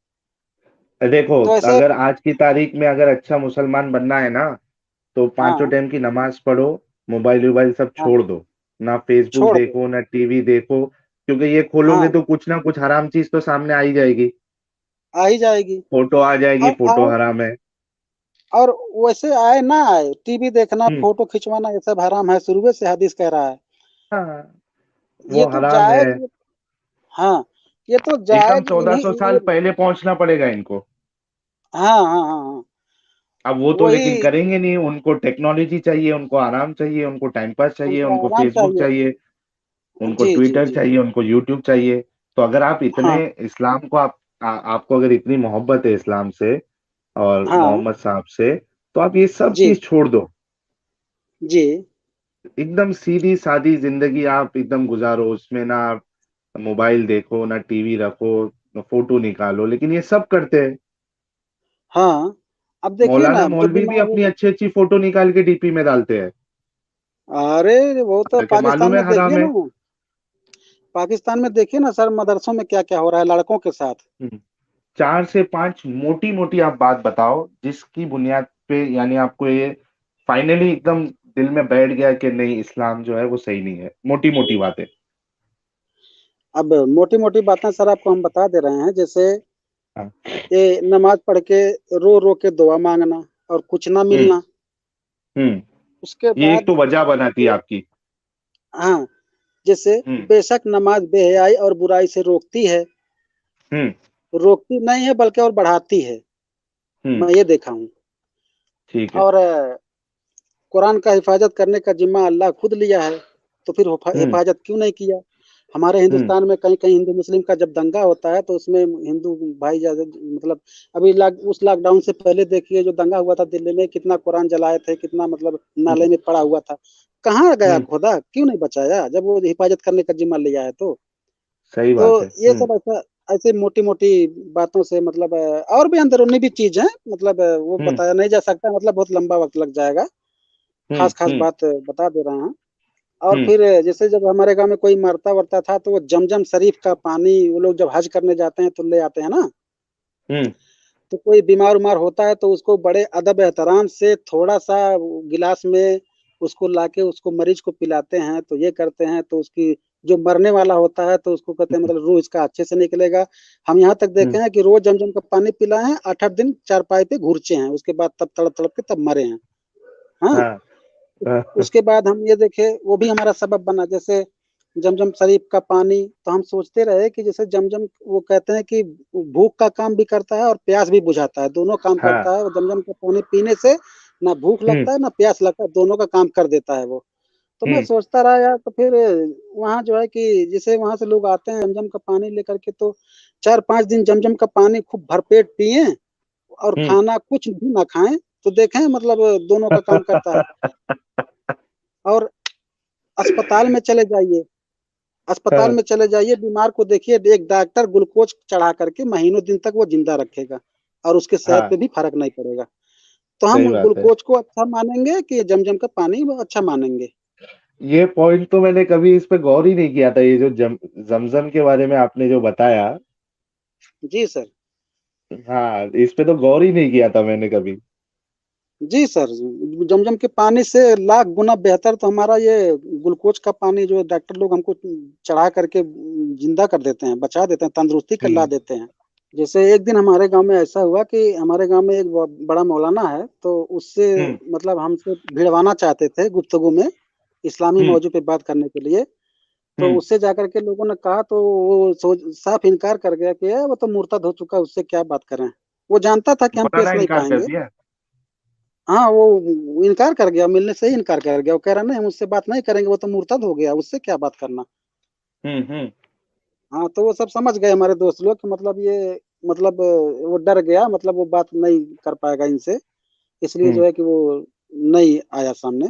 देखो, तो ऐसे, अगर आज की तारीख में अगर अच्छा मुसलमान बनना है ना, तो पांचों हाँ टाइम की नमाज पढ़ो, मोबाइल वोबाइल सब हाँ, छोड़ दो, ना फेसबुक छोड़ दो, देखो ना टीवी देखो, क्योंकि ये खोलोगे हाँ, तो कुछ ना कुछ हराम चीज तो सामने आ ही जाएगी। आ ही जाएगी। फोटो आ जाएगी, और फोटो आए, हराम है। और वैसे आए ना आए, टीवी देखना, हम्म। फोटो खिंचवाना, ये सब हराम है, शुरू से हदीस कह रहा है। हाँ, वो ये तो हराम है। जायज, हाँ, ये तो एकदम जायज 1400 साल इन्हीं, पहले पहुंचना पड़ेगा इनको। हाँ हाँ हाँ हाँ, अब वो तो लेकिन वही, करेंगे नहीं, उनको टेक्नोलॉजी चाहिए, उनको आराम चाहिए, उनको टाइम पास चाहिए, उनको उनको आराम फेसबुक चाहिए। चाहिए, उनको जी जी ट्विटर जी, चाहिए, उनको यूट्यूब चाहिए। तो अगर आप इतने हाँ इस्लाम को आपको अगर इतनी मोहब्बत है इस्लाम से और हाँ, मोहम्मद साहब से, तो आप ये सब जी चीज छोड़ दो। जी, एकदम सीधी सादी जिंदगी आप एकदम गुजारो, उसमें ना आप मोबाइल देखो ना टीवी रखो ना फोटो निकालो, लेकिन ये सब करते हैं। हाँ। अब देखिए मौलाना ना, जो मौलवी भी बीमार, अपनी अच्छी अच्छी फोटो निकाल के डीपी में डालते हैं, अरे वो तो हालांकि पाकिस्तान मालूम है में देखिए हराम है। ना, पाकिस्तान में देखिए ना सर, मदरसों में क्या क्या हो रहा है लड़कों के साथ। हम्म। 4 से 5 मोटी मोटी आप बात बताओ जिसकी बुनियाद पे यानी आपको ये फाइनली एकदम दिल में बैठ गया कि नहीं, इस्लाम जो है वो सही नहीं है, मोटी मोटी बातें। अब मोटी मोटी बातें सर आपको हम बता दे रहे हैं, जैसे हाँ। ये नमाज पढ़ के रो रो के दुआ मांगना और कुछ ना हम्म। मिलना। हम्म। उसके ये एक बाद तो वजह बनाती है आपकी। हाँ, जैसे हम्म। बेशक नमाज बेहयाई और बुराई से रोकती है, हम्म। रोकती नहीं है बल्कि और बढ़ाती है, हम्म। मैं ये देखा हूँ। ठीक है। और कुरान का हिफाजत करने का जिम्मा अल्लाह खुद लिया है, तो फिर हम्म। हिफाजत क्यों नहीं किया। हमारे हम्म। हिंदुस्तान में कहीं कहीं हिंदू मुस्लिम का जब दंगा होता है तो उसमें हिंदू भाई ज्यादा, मतलब अभी उस लॉकडाउन से पहले देखिए जो दंगा हुआ था दिल्ली में, कितना कुरान जलाए थे, कितना मतलब नाले हम्म। में पड़ा हुआ था। कहाँ गया हम्म। खुदा, क्यों नहीं बचाया जब वो हिफाजत करने का जिम्मा लिया है तो। सही तो बात है। ये सब ऐसा, ऐसे मोटी मोटी बातों से मतलब और भी अंदरूनी भी चीज है, मतलब वो हम्म। बताया नहीं जा सकता, मतलब बहुत लंबा वक्त लग जाएगा। हम्म। खास खास हम्म। बात बता दे रहे हैं। और हम्म। फिर जैसे जब हमारे गांव में कोई मरता वरता था तो वो जमजम शरीफ का पानी वो लोग जब हज करने जाते हैं तो ले आते हैं ना। हम्म। तो कोई बीमार उमार होता है तो उसको बड़े अदब एहतराम से थोड़ा सा गिलास में उसको लाके उसको मरीज को पिलाते हैं, तो ये करते हैं तो उसकी जो मरने वाला होता है तो उसको कहते हैं हम्म। मतलब रूह इसका अच्छे से निकलेगा। हम यहाँ तक देखे हम्म। हैं कि रोज जमजम का पानी पिलाए हैं, 8 8 दिन चारपाई पे घुरचे हैं, उसके बाद तब तड़प तड़प के तब मरे हैं। हाँ, हाँ। हाँ। उसके बाद हम ये देखे वो भी हमारा सबब बना, जैसे जमजम शरीफ का पानी, तो हम सोचते रहे कि जैसे जमजम वो कहते हैं कि भूख का काम भी करता है और प्यास भी बुझाता है, दोनों काम हाँ। करता है। वो जमजम का पानी पीने से ना भूख हम्म। लगता है ना प्यास लगता है, दोनों का काम कर देता है वो। तो मैं हम्म। सोचता रहा यार, तो फिर वहाँ जो है कि जैसे वहां से लोग आते हैं जमजम का पानी लेकर के, तो 4 5 दिन जमजम का पानी खूब भरपेट पिए और हम्म। खाना कुछ भी ना खाएं, तो देखें मतलब दोनों का काम करता है। और अस्पताल में चले जाइए, अस्पताल हाँ, में चले जाइए, बीमार को देखिए, एक डॉक्टर ग्लूकोज चढ़ा करके महीनों दिन तक वो जिंदा रखेगा और उसके सेहत हाँ, पे भी फर्क नहीं पड़ेगा। तो हम सही बात है। ग्लूकोज को अच्छा मानेंगे कि जमजम का पानी वो अच्छा मानेंगे। ये पॉइंट तो मैंने कभी इस पे गौर ही नहीं किया था, ये जो जमजम के बारे में आपने जो बताया। जी सर, हाँ, इस पे तो गौर ही नहीं किया था मैंने कभी। जी सर, जमजम के पानी से लाख गुना बेहतर तो हमारा ये ग्लूकोज का पानी जो डॉक्टर लोग हमको चढ़ा करके जिंदा कर देते हैं, बचा देते हैं, तंदुरुस्ती कर ला हम्म। देते हैं। जैसे एक दिन हमारे गांव में ऐसा हुआ कि हमारे गांव में एक बड़ा मौलाना है, तो उससे हम्म। मतलब हमसे भिड़वाना चाहते थे गुफ्तगू में, इस्लामी हम्म। मौजू पे बात करने के लिए। तो हम्म। उससे जाकर के लोगों ने कहा, तो वो साफ इनकार कर गया कि वो तो मुर्तद हो चुका है, उससे क्या बात करें। वो जानता था कि हम पेश मौलाना नहीं इनकार कर पाएंगे। दिया। हाँ, वो इनकार कर गया, मिलने से ही इनकार कर गया। वो कह रहा नहीं, हम उससे बात नहीं करेंगे, वो तो मुर्तद हो गया, उससे क्या बात करना। हम्म। हम्म। हाँ, तो वो सब समझ गए हमारे दोस्त लोग कि मतलब ये, मतलब वो डर गया, मतलब वो बात नहीं कर पाएगा इनसे, इसलिए हम्म। जो है कि वो नहीं आया सामने।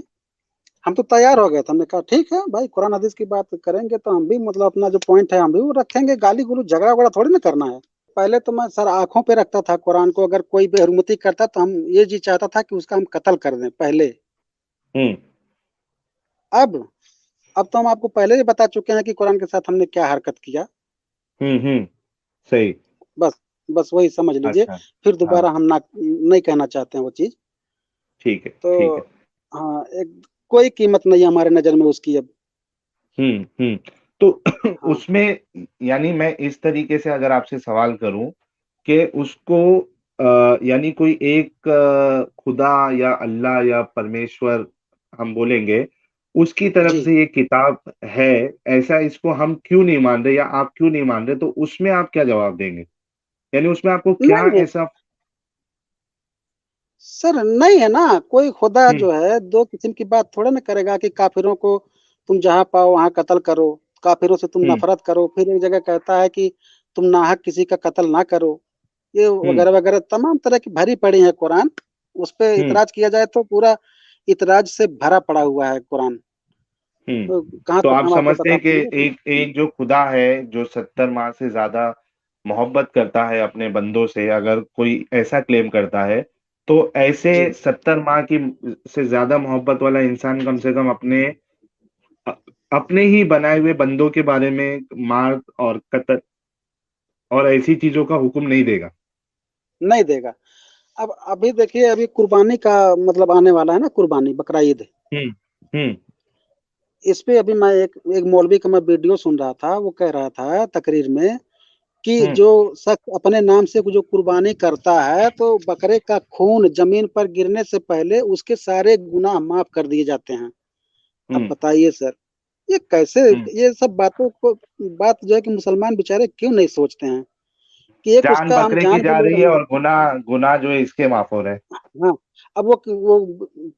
हम तो तैयार हो गए थे। हमने कहा ठीक है भाई, कुरान हदीस की बात करेंगे तो हम भी मतलब अपना जो पॉइंट है हम भी वो रखेंगे, गाली गुलू झगड़ा वगड़ा थोड़ी ना करना है। पहले तो मैं सर आंखों पे रखता था कुरान को, अगर कोई बेहुरमती करता तो हम ये जी चाहता था कि उसका हम कत्ल कर दें पहले। हम्म अब अब तो हम आपको पहले ही बता चुके हैं कि कुरान के साथ हमने क्या हरकत किया। हम्म। सही। बस बस वही समझ लीजिए। अच्छा। फिर हाँ। दोबारा हम ना नहीं कहना चाहते हैं वो चीज। ठीक है, तो ठीक है। हाँ, एक कोई कीमत नहीं है हमारे नजर में उसकी अब। हम्म। तो हाँ उसमें, यानी मैं इस तरीके से अगर आपसे सवाल करूं कि उसको यानी कोई एक खुदा या अल्लाह या परमेश्वर हम बोलेंगे, उसकी तरफ जी। से ये किताब है, ऐसा इसको हम क्यों नहीं मान रहे या आप क्यों नहीं मान रहे, तो उसमें आप क्या जवाब देंगे? यानी उसमें आपको क्या नहीं ऐसा? सर, नहीं है ना, कोई खुदा हम्म जो है दो किस्म की बात थोड़ा ना करेगा कि काफिरों को तुम जहां पाओ वहां कत्ल करो, काफिरों से तुम हम्म नफरत करो, फिर एक जगह कहता है कि तुम नाहक किसी का कत्ल ना करो। ये हम्म वगैरह वगैरह तमाम तरह की भरी पड़ी है कुरान। उस पे हम्म इतराज किया जाए तो पूरा इतराज से भरा पड़ा हुआ है कुरान। हम्म। तो कहाँ तो तक आप हम आपको समझते बता हैं कि पाएंगे भाई। एक एक जो खुदा है, जो 70 माह से ज्यादा मोहब्बत करता है अपने बंदों से, अगर कोई ऐसा क्लेम करता है, तो ऐसे जी 70 माह की से ज्यादा मोहब्बत वाला इंसान कम से कम अ- अपने ही बनाए हुए बंदों के बारे में मार और कत्ल और ऐसी चीजों का हुक्म नहीं देगा। नहीं देगा। अब अभी देखिए, अभी कुर्बानी का मतलब आने वाला है ना, कुर्बानी बकरा ईद। हम्म हम्म इस पे अभी मैं एक मौलवी का मैं वीडियो सुन रहा था, वो कह रहा था तकरीर में कि हम्म जो शख्स अपने नाम से जो कुर्बानी करता है तो बकरे का खून जमीन पर गिरने से पहले उसके सारे गुनाह माफ कर दिए जाते हैं। अब हम्म बताइए सर, ये कैसे, हम्म। ये सब बातों को, बात जो है कि मुसलमान बेचारे क्यों नहीं सोचते हैं कि एक जान उसका हम बकरे की जान भी जा ले रही रहे है हैं। और गुनाह गुनाह जो है इसके माफ हो रहे हैं। हाँ, अब वो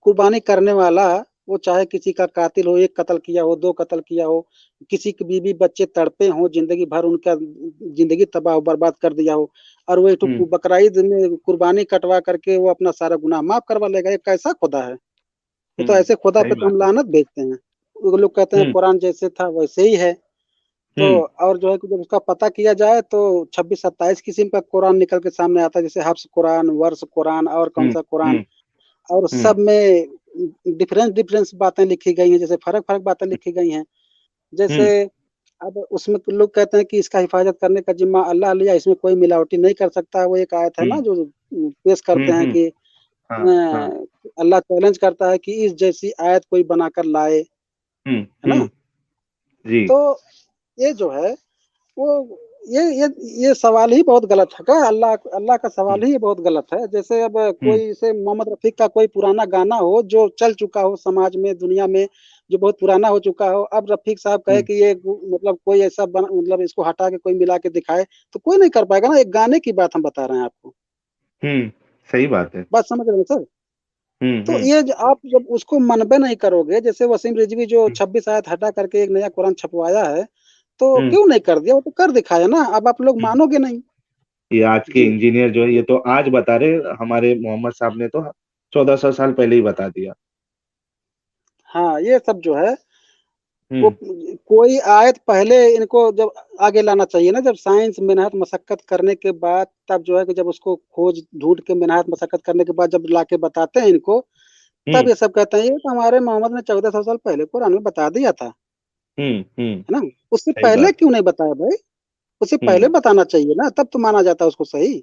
कुर्बानी करने वाला, वो चाहे किसी का कातिल हो, एक कत्ल किया हो, दो कत्ल किया हो, किसी की बीवी बच्चे तड़पे हो, जिंदगी भर उनका जिंदगी तबाह बर्बाद कर दिया हो, और वो एक हम्म बकरा ईद में कुर्बानी कटवा करके वो अपना सारा गुनाह माफ करवा लेगा। ये कैसा खुदा है? ये तो ऐसे खुदा सही पे तो हम बात है। लानत भेजते हैं। वो लोग कहते हैं हम्म कुरान जैसे था वैसे ही है। तो हम्म और जो है कि जब उसका पता किया जाए तो 26-27 किस्म का कुरान निकल के सामने आता है, जैसे हफ्स कुरान, वर्ष कुरान और कौन हम्म सा कुरान। हम्म और हम्म सब में डिफरेंस डिफरेंस बातें लिखी गई हैं, जैसे फर्क फर्क बातें लिखी गई हैं। जैसे हम्म अब उसमें तो लोग कहते हैं कि इसका हिफाजत करने का जिम्मा अल्लाह लिया, इसमें कोई मिलावटी नहीं कर सकता। वो एक आयत है ना हम्म जो पेश करते हैं हम्म। कि हाँ हाँ। अल्लाह चैलेंज करता है कि इस जैसी आयत कोई बनाकर लाए, है ना। हम्म। जी। तो ये जो है वो ये सवाल ही बहुत गलत है क्या? अल्लाह अल्लाह का सवाल हम्म ही बहुत गलत है। जैसे अब हम्म कोई से मोहम्मद रफी का कोई पुराना गाना हो जो चल चुका हो समाज में, दुनिया में, जो बहुत पुराना हो चुका हो, अब रफीक साहब कहे हम्म कि ये मतलब कोई ऐसा मतलब इसको हटा के कोई मिला के दिखाए, तो कोई नहीं कर पाएगा ना। एक गाने की बात हम बता रहे हैं आपको। हम्म। सही बात है। बात समझ रहे हैं सर? तो हम्म। ये आप जब उसको मनबे नहीं करोगे, जैसे वसीम रिजवी जो 26 आयत हटा करके एक नया कुरान छपवाया है, तो हम्म क्यों नहीं कर दिया? वो तो कर दिखाया ना, अब आप लोग हम्म। मानोगे नहीं। ये आज के जी इंजीनियर जो है, ये तो आज बता रहे, हमारे मोहम्मद साहब ने तो 1400 साल पहले ही बता दिया। हाँ, ये सब जो है वो हम्म कोई आयत पहले इनको जब आगे लाना चाहिए ना, जब साइंस मेहनत मशक्कत करने के बाद, तब जो है कि जब उसको खोज ढूंढ के मेहनत मशक्कत करने के बाद जब लाके बताते हैं इनको, तब हम्म ये सब कहते हैं ये तो हमारे मोहम्मद ने 1400 साल पहले कुरान में बता दिया था, हम्म। है ना। उससे सही पहले बात। क्यों नहीं बताया भाई? उससे पहले हम्म। बताना चाहिए ना, तब तो माना जाता है उसको सही।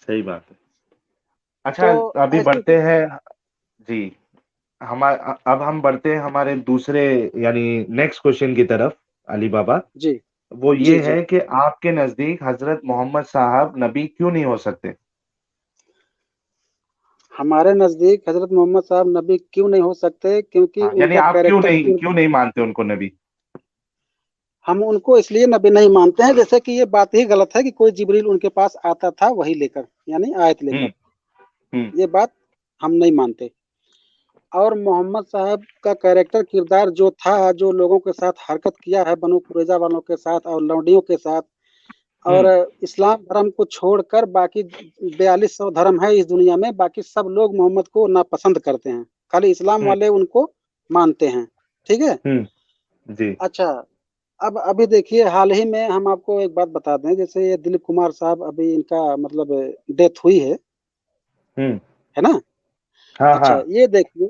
सही बात है। अच्छा, तो अभी ऐसे बढ़ते हैं। जी। अब हम बढ़ते हैं हमारे दूसरे, यानी नेक्स्ट क्वेश्चन की तरफ, अली बाबा। जी वो जी ये जी। है कि आपके नजदीक हजरत मोहम्मद साहब नबी क्यों नहीं हो सकते? हमारे नजदीक हजरत मोहम्मद साहब नबी क्यों नहीं हो सकते? क्योंकि हाँ, यानी उनका आप कैरेक्टर, क्यों नहीं मानते उनको नबी? हम उनको इसलिए नबी नहीं मानते हैं, जैसे कि ये बात ही गलत है कि कोई जिब्रील उनके पास आता था वही लेकर, यानी आयत हम्म लेकर। हम्म ये बात हम नहीं मानते। और मोहम्मद साहब का कैरेक्टर, किरदार जो था, जो लोगों के साथ हरकत किया है, बनु कुरैजा वालों के साथ और लौंडियों के साथ, और हम्म इस्लाम धर्म को छोड़कर बाकी 4200 धर्म है इस दुनिया में, बाकी सब लोग मोहम्मद को नापसंद करते हैं, खाली इस्लाम हम्म वाले उनको मानते हैं, ठीक है। जी। अच्छा, अब अभी देखिए हाल ही में हम आपको एक बात बता दें, जैसे ये दिलीप कुमार साहब, अभी इनका मतलब डेथ हुई हम्म। है ना। हाँ अच्छा, हाँ ये देखिए,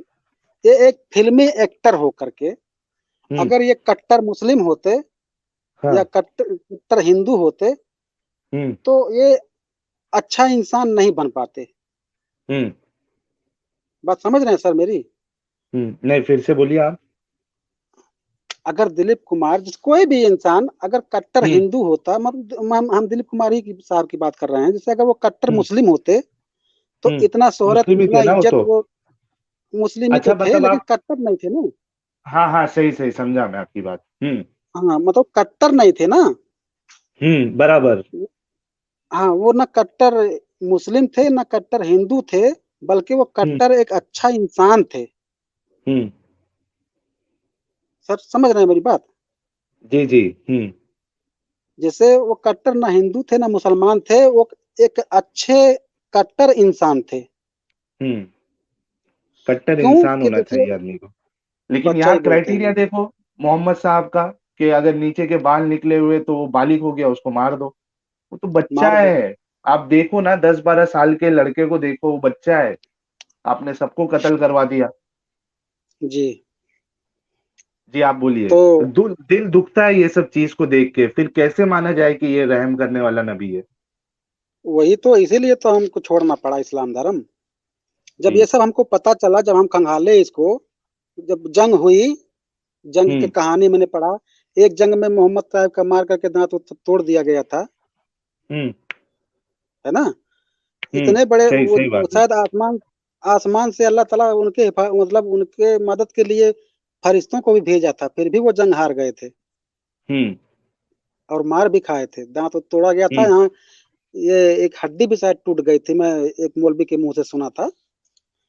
ये एक फिल्मी एक्टर होकर के हम्म। अगर ये कट्टर मुस्लिम होते या हाँ। कट्टर कट्टर हिंदू होते हम्म। तो ये अच्छा इंसान नहीं बन पाते। हम्म। बात समझ रहे हैं सर मेरी। नहीं, फिर से बोलिए आप। अगर दिलीप कुमार कोई भी इंसान अगर कट्टर हम्म। हिंदू होता, मतलब हम दिलीप कुमार ही साहब की बात कर रहे हैं, जैसे अगर वो कट्टर हम्म। मुस्लिम होते तो इतना शोहरत मुस्लिम ही इतना थे ना वो इज्जत तो। वो मुस्लिम ही तो अच्छा, थे, मतलब लेकिन आप। कट्टर नहीं थे ना। हाँ हाँ, सही सही समझा मैं आपकी बात। हाँ, मतलब कट्टर नहीं थे ना। बराबर। हाँ, वो ना कट्टर मुस्लिम थे ना कट्टर हिंदू थे, बल्कि वो हम्म। कट्टर एक अच्छा इंसान थे। हम्म। सर समझ रहे हैं मेरी बात। जी जी। हम्म। जैसे वो कट्टर ना हिंदू थे ना मुसलमान थे, वो एक अच्छे कट्टर इंसान थे। हम्म। कट्टर क्यों इंसान कि होना देखिए, चाहिए आदमी को। लेकिन बच्चा यहाँ ही बोलते क्राइटेरिया हैं। देखो मोहम्मद साहब का, कि अगर नीचे के बाल निकले हुए तो वो बालिग हो गया, उसको मार दो। वो तो बच्चा मार दो। है। आप देखो ना, 10-12 साल के लड़के को देखो, वो बच्चा है। आपने सबको कत्ल करवा दिया। जी। जी, आप बोलिए। तो दिल दुखता है ये सब चीज को देख के, फिर कैसे माना जाए कि ये रहम करने वाला नबी है। वही तो, इसीलिए तो हमको छोड़ना पड़ा इस्लाम धर्म। जब ये जी। सब हमको पता चला, जब हम खंगाले इसको, जब जंग हुई, जंग की हम्म। कहानी मैंने पढ़ा। एक जंग में मोहम्मद साहब का मार करके दांत तोड़ दिया गया था, हम्म। है ना। इतने बड़े सही सही वो बात है। शायद आसमान आसमान से अल्लाह ताला उनके मतलब उनके मदद के लिए फरिश्तों को भी भेजा था, फिर भी वो जंग हार गए थे हम्म। और मार भी खाए थे, दांत तोड़ा गया था हम्म। यहाँ। ये एक हड्डी भी शायद टूट गई थी, मैं एक मौलवी के मुंह से सुना था।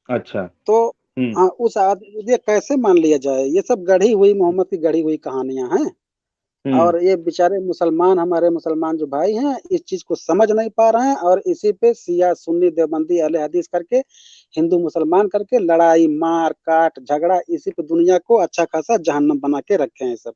अच्छा। तो हम्म। हाँ, उस आदमी, ये कैसे मान लिया जाए, ये सब गढ़ी हुई, मोहम्मद की गढ़ी हुई कहानियां हैं। हम्म। और ये बेचारे मुसलमान, हमारे मुसलमान जो भाई हैं, इस चीज को समझ नहीं पा रहे हैं, और इसी पे शिया सुन्नी देवबंदी अहले हदीस करके, हिंदू मुसलमान करके लड़ाई मार काट झगड़ा, इसी पे दुनिया को अच्छा खासा जहन्नम बना के रखे हैं सब।